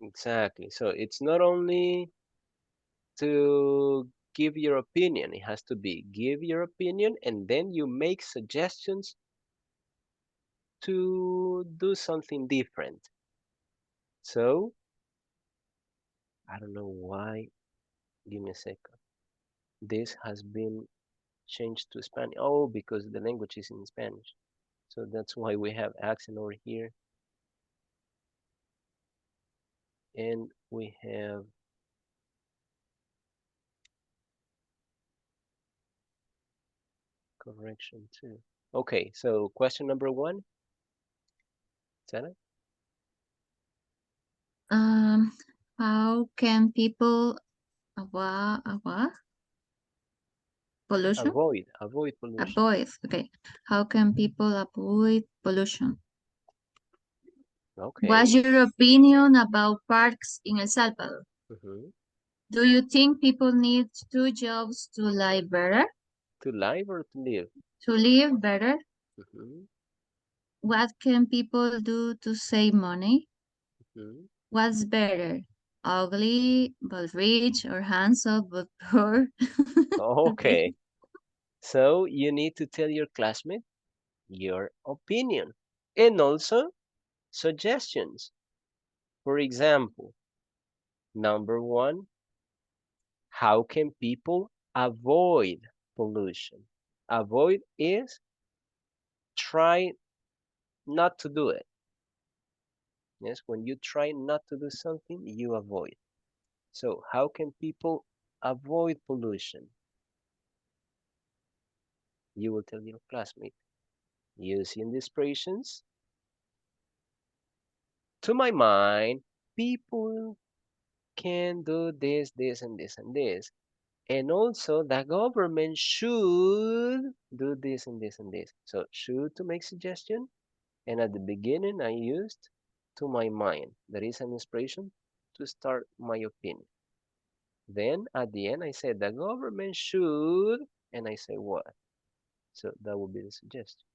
Exactly. So it's not only to give your opinion, it has to be give your opinion and then you make suggestions to do something different. So, I don't know why. Give me a second. This has been changed to Spanish. Oh, because the language is in Spanish. So that's why we have accent over here. And we have correction too. Okay, so question number 1. Sarah? How can people avoid pollution? Avoid pollution. Avoid, okay. How can people avoid pollution? Okay. What's your opinion about parks in El Salvador? Mhm. Do you think people need 2 jobs to live better? To live or to live? To live better? Mhm. What can people do to save money? Mhm. What's better? Ugly but rich or handsome but poor? Okay. So you need to tell your classmate your opinion and also suggestions. For example, number 1, how can people avoid pollution? Avoid is try not to do it. Yes, when you try not to do something, you avoid. So how can people avoid pollution? You will tell your classmate, using the expressions. To my mind, people can do this, this, and this, and this. And also the government should do this and this and this. So should to make suggestion. And at the beginning I used to my mind. There is an expression to start my opinion. Then at the end I said the government should, and I say what? So that would be the suggestion.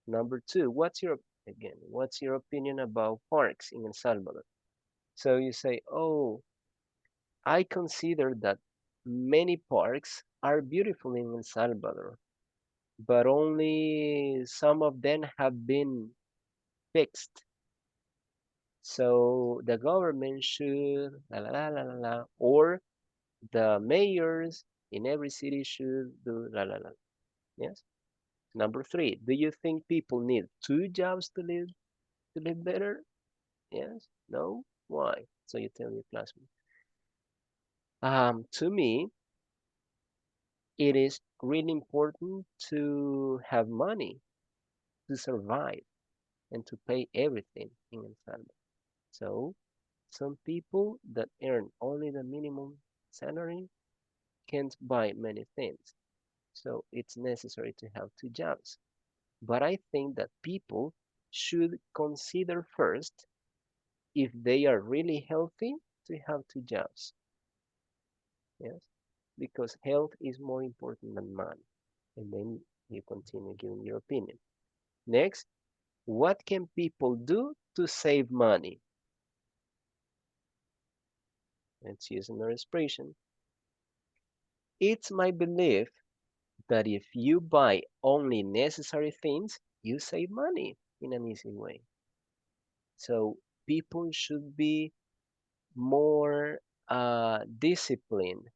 Number two, what's your opinion about parks in El Salvador? So you say, oh, I consider that many parks are beautiful in El Salvador, but only some of them have been fixed. So the government should, la la la la la, la, or the mayors in every city should do la la la. Yes. Number three, do you think people need two jobs to live better? Yes. No. Why? So you tell your classmate. To me, it is really important to have money to survive and to pay everything in El Salvador. So some people that earn only the minimum salary can't buy many things. So it's necessary to have two jobs. But I think that people should consider first if they are really healthy to have two jobs. Yes, because health is more important than money. And then you continue giving your opinion. Next, what can people do to save money? Let's use another expression. It's my belief that if you buy only necessary things, you save money in an easy way. So people should be more disciplined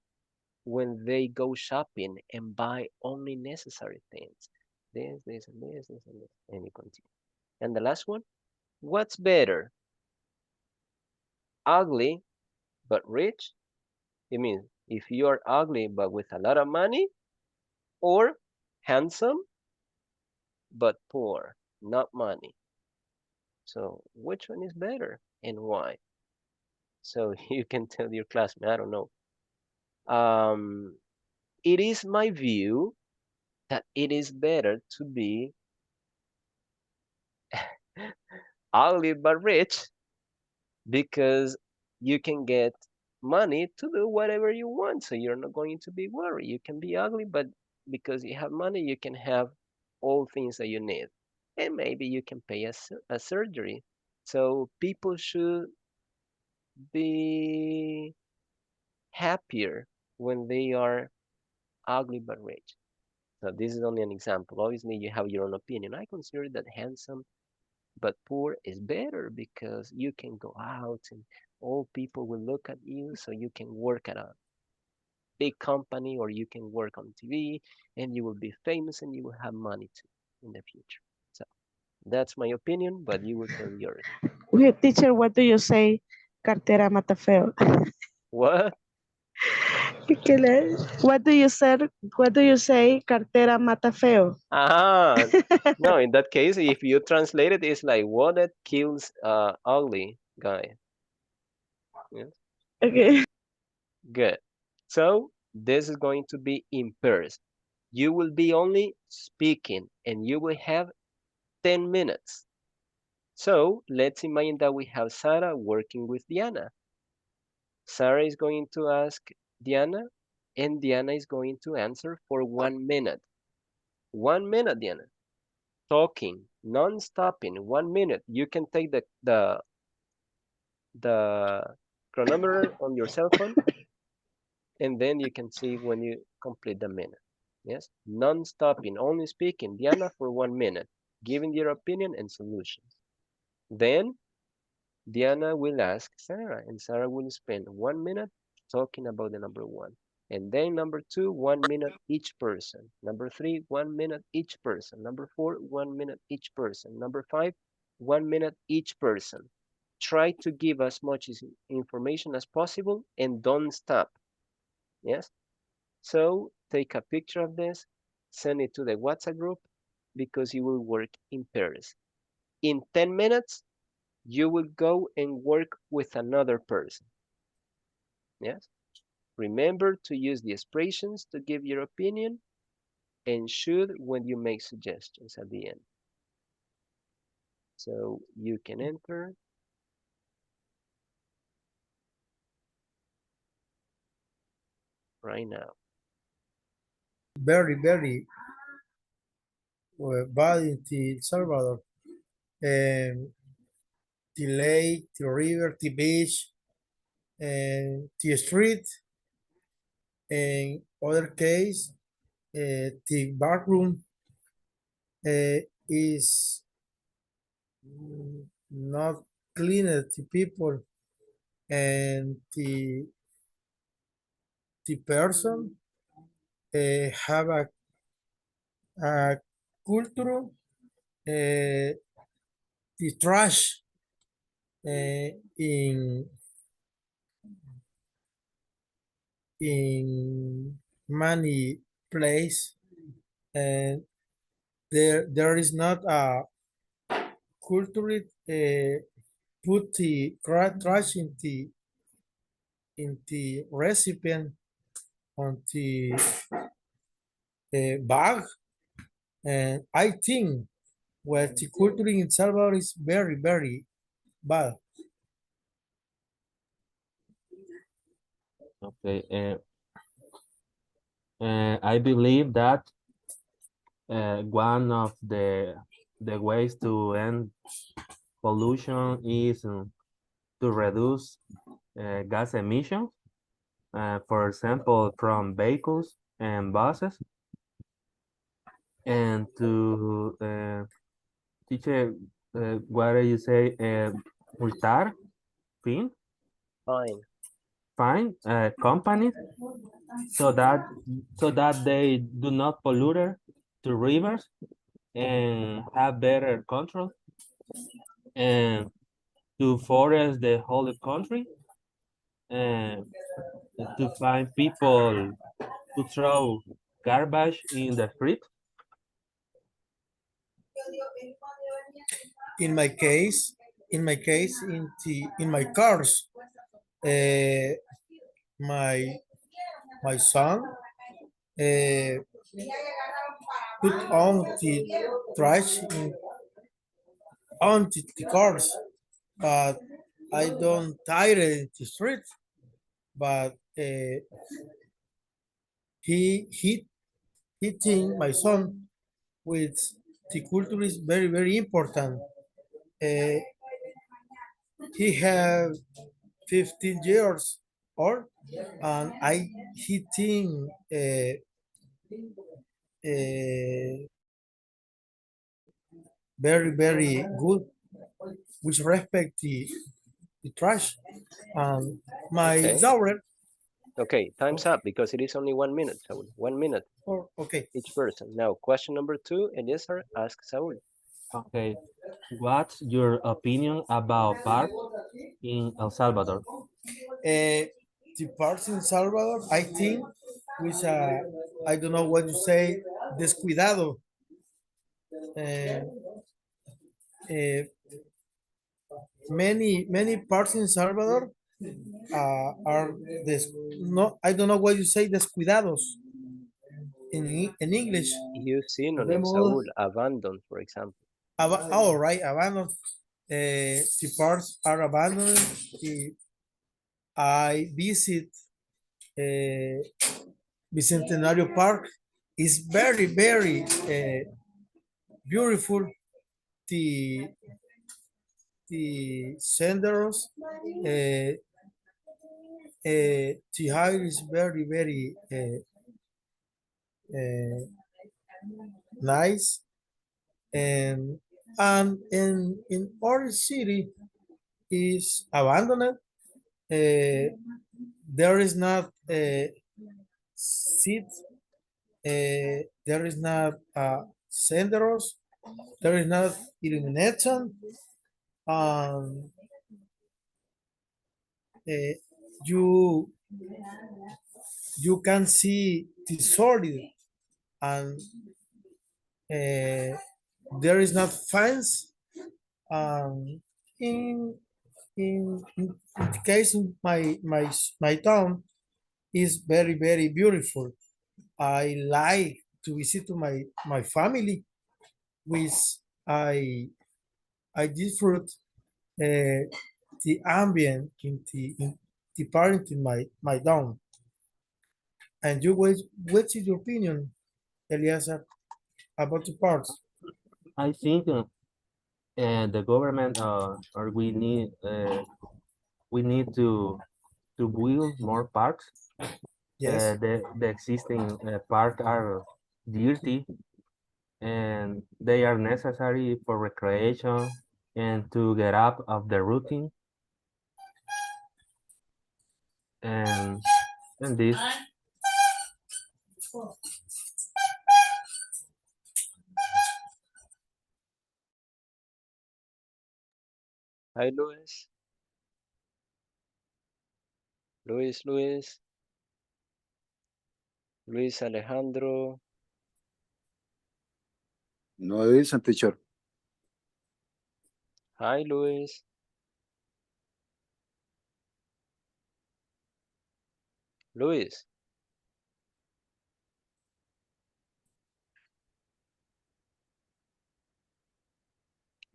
when they go shopping and buy only necessary things. This, and this, and this, and you continue. And the last one, what's better? Ugly but rich? It means if you are ugly but with a lot of money, or handsome but poor, not money. So which one is better and why? So you can tell your classmate, I don't know. It is my view that it is better to be ugly but rich because you can get money to do whatever you want. So you're not going to be worried. You can be ugly, but because you have money, you can have all things that you need. And maybe you can pay a surgery. So people should be happier when they are ugly but rich. So this is only an example. Obviously, you have your own opinion. I consider that handsome but poor is better because you can go out and all people will look at you, so you can work at a big company or you can work on TV and you will be famous and you will have money too in the future. So that's my opinion, but you will tell yours. Wait, teacher, what do you say? Cartera mata feo. What? What do you say? What do you say? Cartera mata feo. Ah, no, in that case, if you translate it, it's like wallet kills ugly guy. Yes. Okay. Good. So this is going to be in pairs. You will be only speaking and you will have 10 minutes. So let's imagine that we have Sarah working with Diana. Sarah is going to ask Diana and Diana is going to answer for 1 minute. 1 minute, Diana. Talking, non-stopping, 1 minute. You can take the chronometer on your cell phone and then you can see when you complete the minute. Yes, non-stopping, only speaking, Diana for 1 minute, giving your opinion and solutions. Then Diana will ask Sarah, and Sarah will spend 1 minute talking about the number one. And then number two, 1 minute each person. Number three, 1 minute each person. Number four, 1 minute each person. Number five, 1 minute each person. try to give as much information as possible and don't stop. Yes. So take a picture of this, send it to the WhatsApp group because you will work in pairs. In 10 minutes, you will go and work with another person. Yes. Remember to use the expressions to give your opinion and should when you make suggestions at the end. So you can enter right now. Very, very bad in El Salvador. The lake, the river, the beach, and the street. In other case, the bathroom is not cleaned to people, and the person have a culture, the trash in many place, and there is not a culture put the trash in the recipient on the bag, and I think well the culture in El Salvador is very, very bad. Okay, I believe that one of the ways to end pollution is to reduce gas emissions, for example, from vehicles and buses, and to teacher, what do you say, multar, fin, Fine. fine companies so that they do not pollute the rivers and have better control and to forest the whole country and to find people to throw garbage in the street. In my case, in my cars, uh, my son put on the trash on the cars, but I don't tire it in the street. But he think my son with the culture is very, very important. Uh, he have 15 years old, and he think uh, very, very good with respect the trash. My Okay. daughter. Okay, time's up because it is only 1 minute, Saul. 1 minute. Oh, okay. Each person. Now, question number 2, Eliezer, ask Saul. Okay, what's your opinion about parks in El Salvador? The parts in Salvador, I think, with I don't know what you say, descuidado. Uh, uh, many parts in Salvador are no, I don't know what you say, descuidados in English. You synonym, Saul, abandoned, for example. Oh, right, abandoned. The parts are abandoned. I visit Bicentenario Park. It's very, very beautiful. The senderos, the height is very, very nice, and in our city is abandoned. There is not a seat. There is not senderos. There is not illumination. Um, uh, you can see disorder and there is not fence. Um, in, in the case in my town is very beautiful. I like to visit to my family, which I I disfruit the ambient in the parent in my town. And you, what's your opinion, Eliezer, about the parks? I think the government or we need to build more parks. Yes. The existing parks are dirty and they are necessary for recreation and to get up of the routine and and this. Hi, Luis. Luis. Luis Alejandro. No listen, teacher. Hi, Luis. Luis.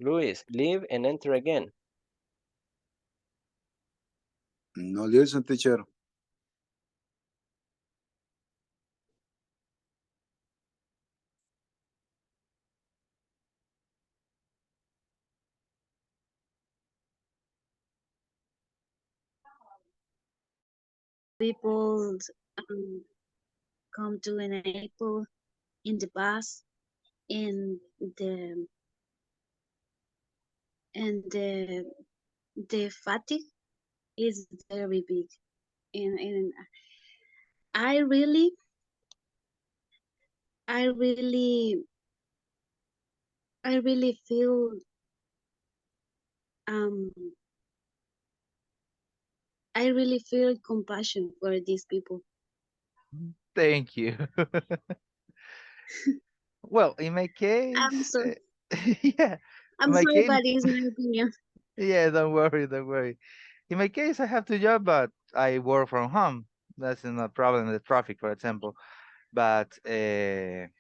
Luis, leave and enter again. No listen, teacher. People come to an April in the bus and the and the fatigue is very big and I really I really I really feel um I really feel compassion for these people. Thank you. Well, in my I'm case, so yeah, in I'm my sorry, case, but it's my opinion. yeah, don't worry, don't worry. In my case, I have two jobs, but I work from home. That's not a problem, the traffic, for example. But in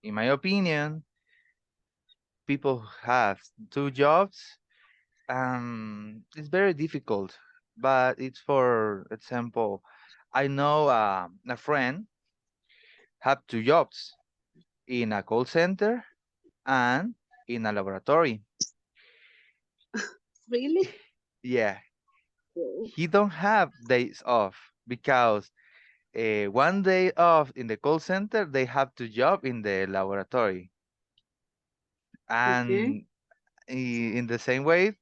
my opinion, people have two jobs. It's very difficult, but it's for example, I know a friend have two jobs in a call center and in a laboratory. Really? Yeah, Oh, he don't have days off because one day off in the call center, they have to job in the laboratory, okay. and in the same way,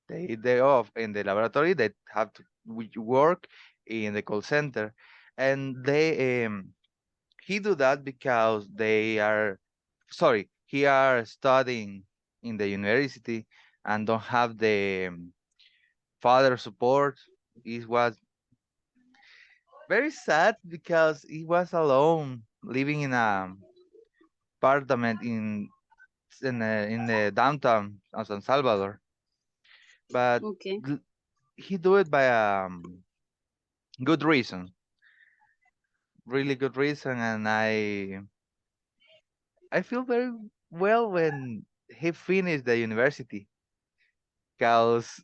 they off in the laboratory, they have to work in the call center, and he do that because they are sorry, he are studying in the university and don't have the father support. It was very sad because he was alone living in a apartment in the downtown of San Salvador. But Okay. he do it by good reason, really good reason, and I feel very well when he finished the university because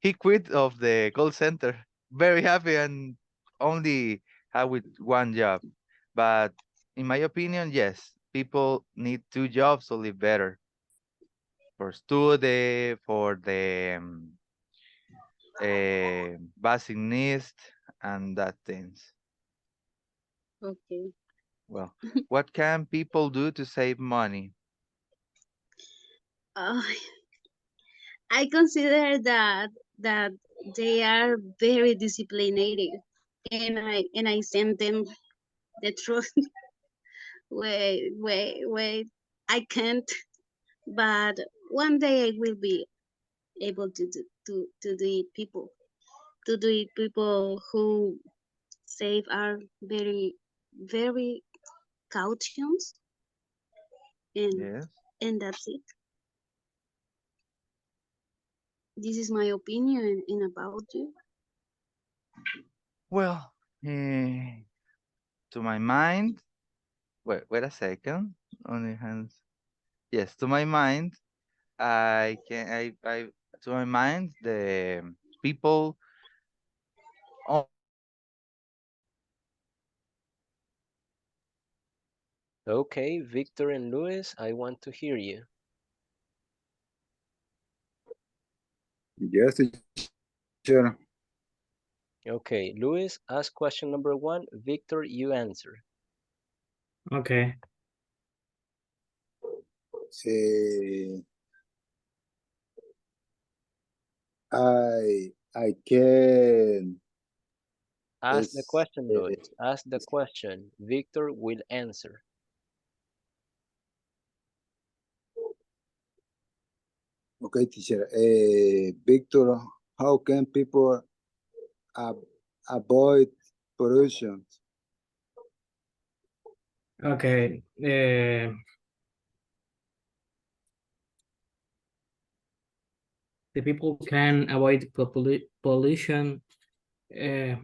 he quit of the call center. Very happy and only have with one job. But in my opinion, yes, people need two jobs to live better. For study, for the basic needs and that things. Okay. Well, what can people do to save money? Uh, I consider that they are very disciplined, and I send them the truth. Wait. I can't, but one day I will be. able to do it people. To do it people who save are very cautious, and Yes. that's it. This is my opinion in about you. Well, to my mind, wait a second. On the hands. Yes, to my mind, to my mind, the people. Okay, Victor and Luis, I want to hear you. Yes, teacher. Okay, Luis, ask question number 1. Victor, you answer. Okay. I can. Ask the It's, question, Luis. Ask the question. Victor will answer. okay, teacher. Victor, how can people avoid pollution? Okay. The people can avoid pollution. Uh,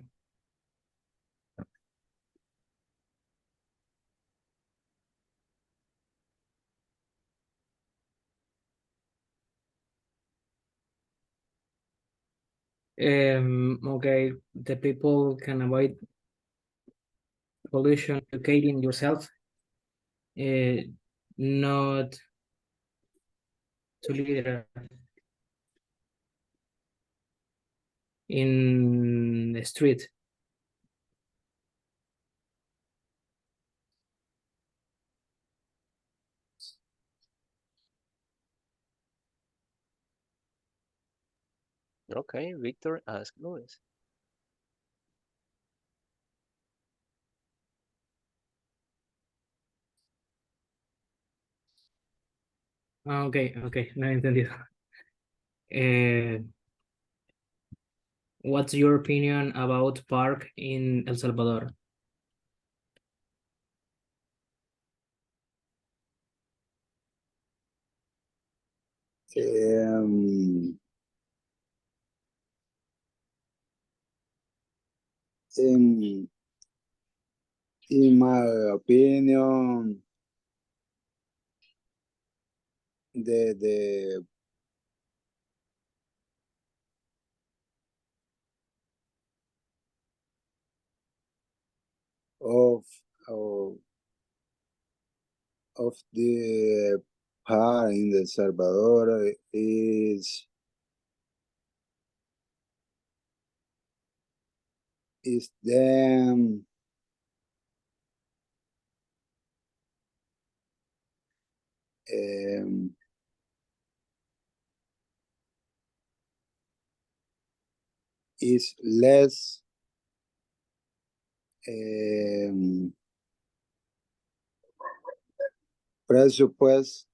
okay, the people can avoid pollution, educating yourself, not to litter in the street. Okay, Victor, ask Luis. Okay, no entendido. What's your opinion about park in El Salvador? In my opinion, the of of of the part in El Salvador is them is less presupuesto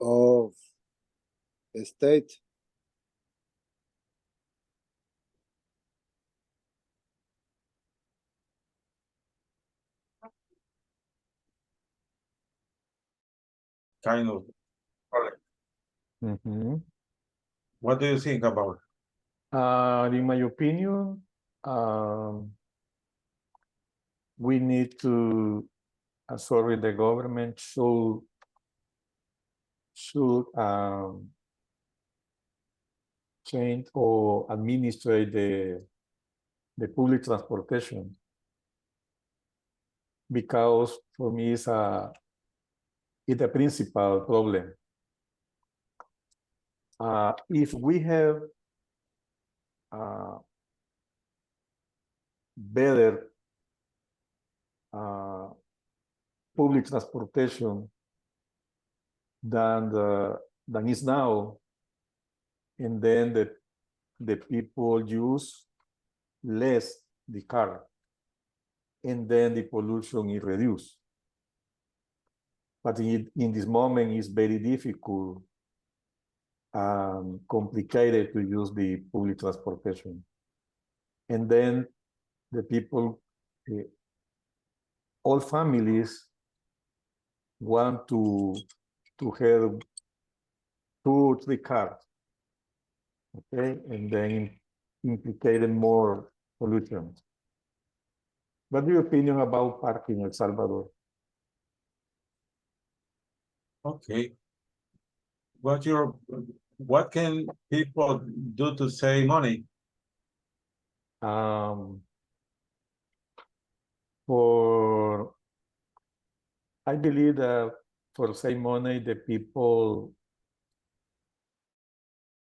of the state. Kind of. What do you think about? In my opinion, we need to, sorry, the government should change or administrate the public transportation, because for me it's the principal problem. If we have better public transportation than is now, and then the people use less the car, and then the pollution is reduced. But in this moment, it's very difficult and complicated to use the public transportation. And then the people, all families want to have 2 or 3 cars, okay, and then implicated more pollution. What's your opinion about parking in El Salvador? Okay. What can people do to save money? For I believe that for save money, the people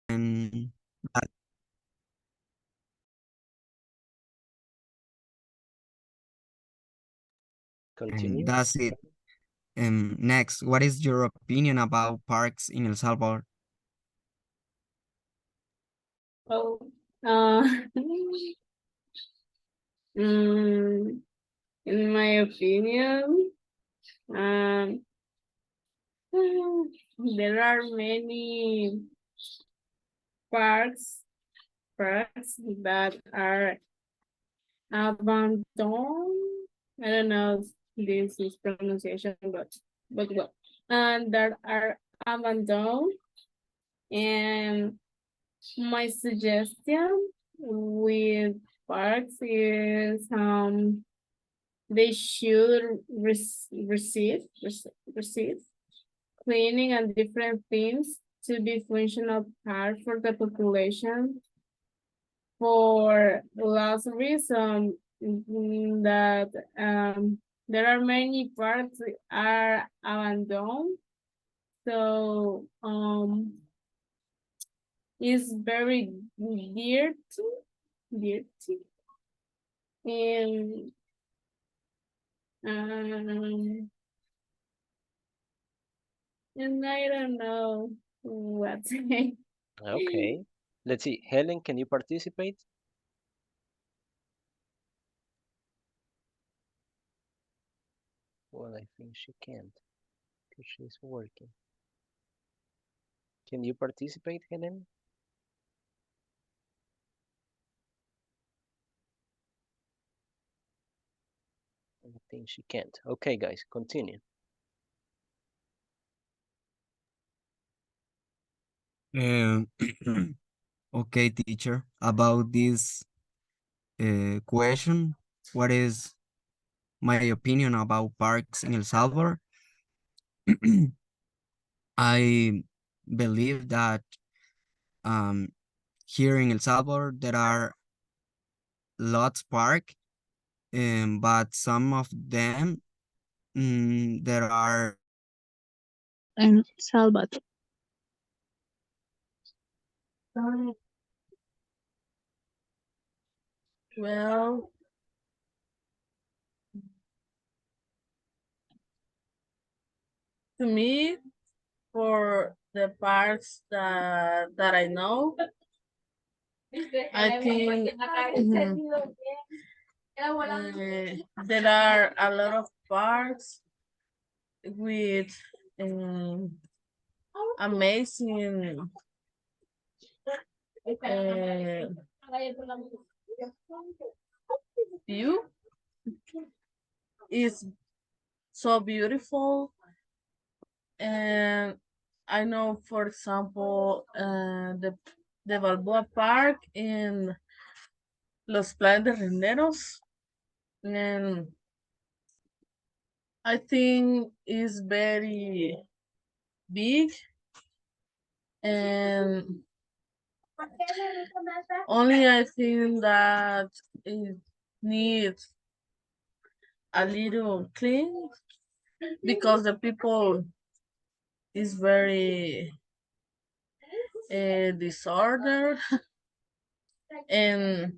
And Continue. that's it. Next, what is your opinion about parks in El Salvador? Oh, uh, in my opinion, um, there are many parks that are abandoned. I don't know if this is pronunciation, but well, and that are abandoned. And my suggestion with parks is they should receive cleaning and different things to be functional part for the population. For last reason that there are many parks are abandoned, so it's very dirty, and um, and I don't know what to say. Okay. Let's see. Helen, can you participate? Well, I think she can't because she's working. Can you participate, Helen? I think she can't. Okay, guys, continue. Okay, teacher, about this question, what is my opinion about parks in El Salvador? I believe that here in El Salvador there are lots park, but some of them there are And Salvador. Well, to me, for the parts that I know, I think there are a lot of parks with amazing view. It's so beautiful, and I know, for example, the Balboa Park in Los Planes de Renderos, and I think it's very big, and only I think that it needs a little clean because the people is very disorder and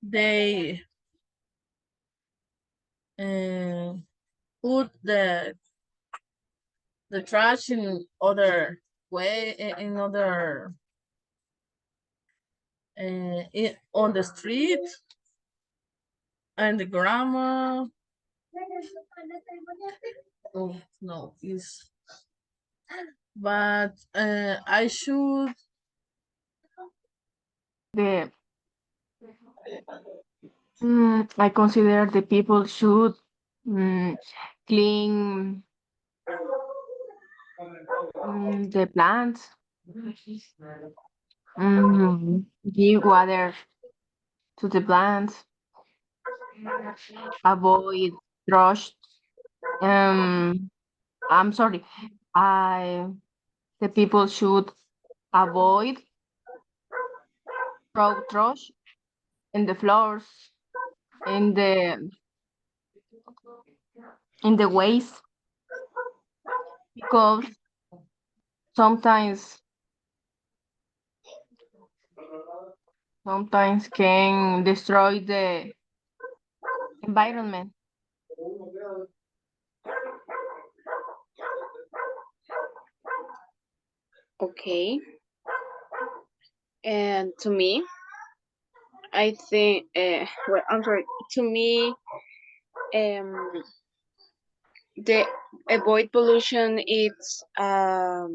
they put the trash in other way, in other on the street and the grammar. Oh no, is but I should The I consider the people should clean the plants, give water to the plants, avoid trash. I'm sorry. I the people should avoid throw trash in the floors, in the waste, because sometimes can destroy the environment. Okay. And to me, I think, well, I'm sorry, to me, the avoid pollution, it's a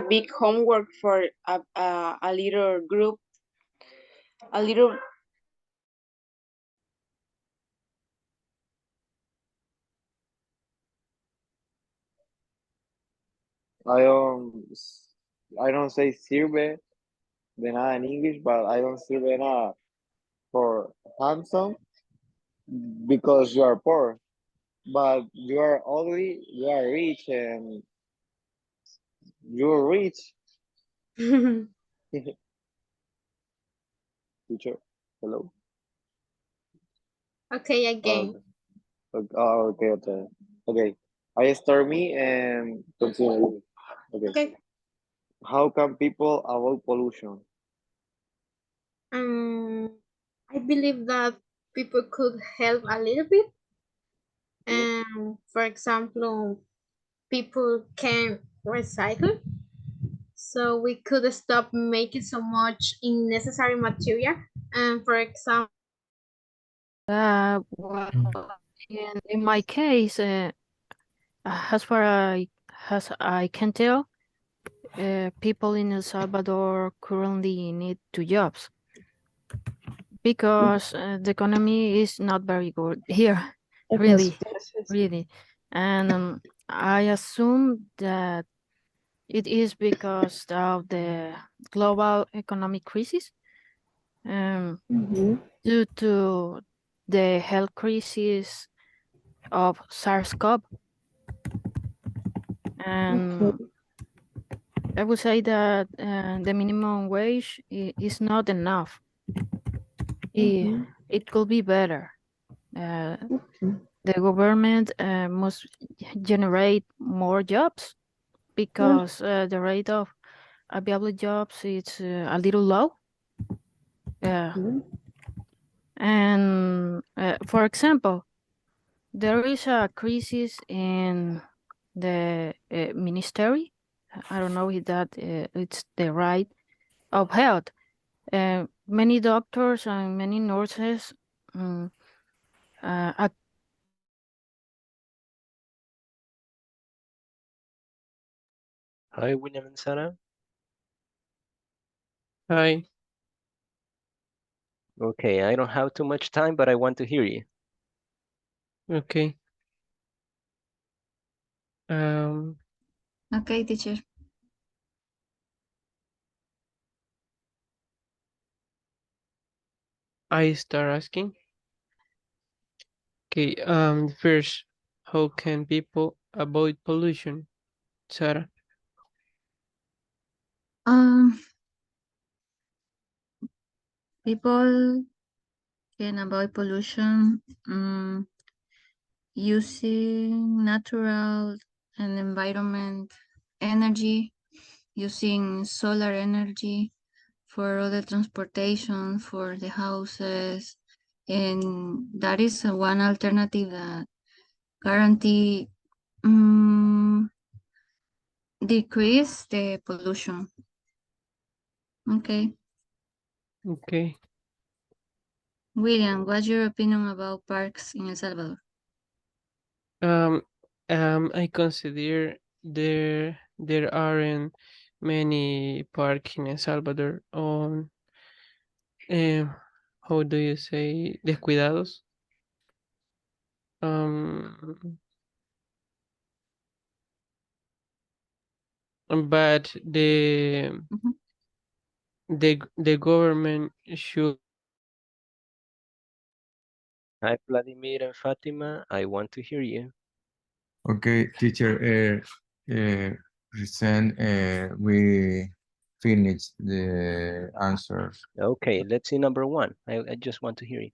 big homework for a little group, a little. I don't I don't say sirve de nada in English, but I don't sirve de nada for handsome because you are poor. But you are ugly, you are rich, and you're rich. Teacher, hello. Okay, again. Okay. Okay. I start me and continue. Okay. Okay. How can people avoid pollution? I believe that people could help a little bit. And for example, people can recycle. So we could stop making so much unnecessary material. And for example, Well, in my case, as I can tell, people in El Salvador currently need two jobs because the economy is not very good here, really, really. And I assume that it is because of the global economic crisis, due to the health crisis of SARS-CoV. And I would say that the minimum wage is not enough. It could be better. The government must generate more jobs because the rate of available jobs is a little low. And for example, there is a crisis in the ministry. I don't know if that it's the right of health. Many doctors and many nurses Hi, William and Sarah. Hi. Okay, I don't have too much time, but I want to hear you. Okay. Okay, teacher. I start asking. Okay, first, how can people avoid pollution? Sarah? People can avoid pollution using natural and environment energy, using solar energy for all the transportation, for the houses. And that is one alternative that guarantee decrease the pollution. Okay. Okay. William, what's your opinion about parks in El Salvador? Um, I consider there aren't many parks in El Salvador on how do you say descuidados? Um, but the government should. Hi, Vladimir and Fatima. I want to hear you. Okay, teacher, recent we finished the answers. Okay, let's see number one. I just want to hear you.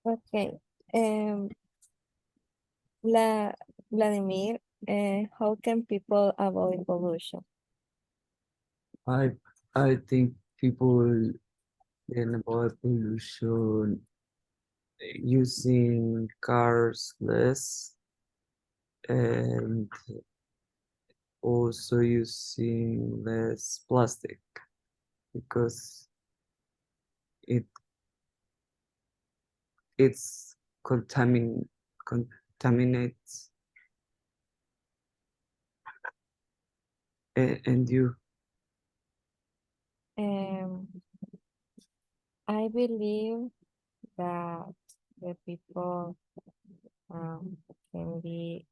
Okay. Vladimir, how can people avoid pollution? I I think people can avoid pollution using cars less and also using less plastic because it it's contaminates and you I believe that the people can be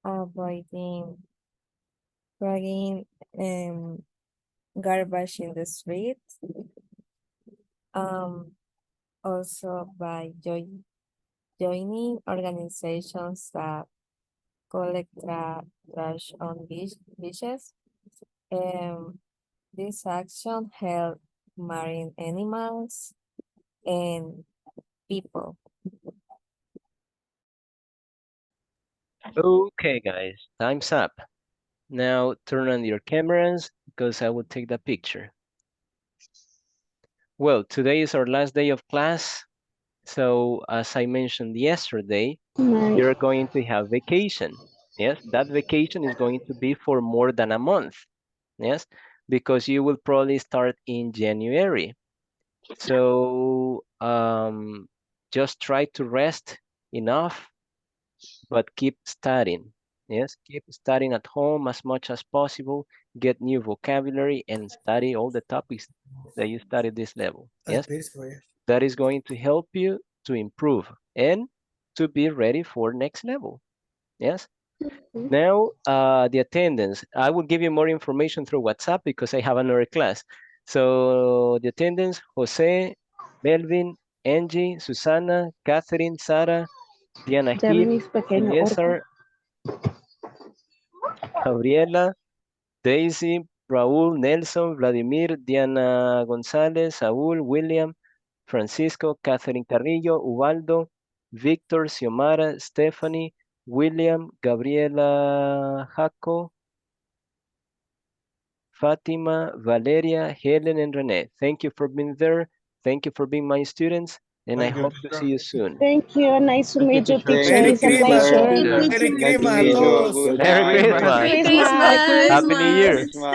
avoiding throwing garbage in the street. Also by joining organizations that collect trash on beaches. This action help marine animals and people. Okay, guys, time's up. Now turn on your cameras because I will take the picture. Well, today is our last day of class. So as I mentioned yesterday, you're going to have vacation. Yes, that vacation is going to be for more than a month. Yes, because you will probably start in January. So just try to rest enough, but keep studying. Yes, keep studying at home as much as possible. Get new vocabulary and study all the topics that you study this level. Yes, that is going to help you to improve and to be ready for next level. Yes. Now, the attendance. I will give you more information through WhatsApp because I have another class. So the attendance: Jose, Melvin, Angie, Susana, Catherine, Sara, Diana Ya Gil, mis pequeños orcos. Eliezer, Gabriela, Daisy, Raúl, Nelson, Vladimir, Diana González, Saúl, William, Francisco, Catherine Carrillo, Ubaldo, Víctor, Xiomara, Stephanie, William, Gabriela Jaco, Fatima, Valeria, Helen, and Renee. Thank you for being there. Thank you for being my students, and I Thank you, hope to see you soon. Thank you. Nice to Thank you, meet you, teacher. teacher. Thank you, It's a teacher. pleasure. Nice to Merry meet you. Christmas. Good Merry night. Christmas. Merry Happy New Christmas. Year. Christmas.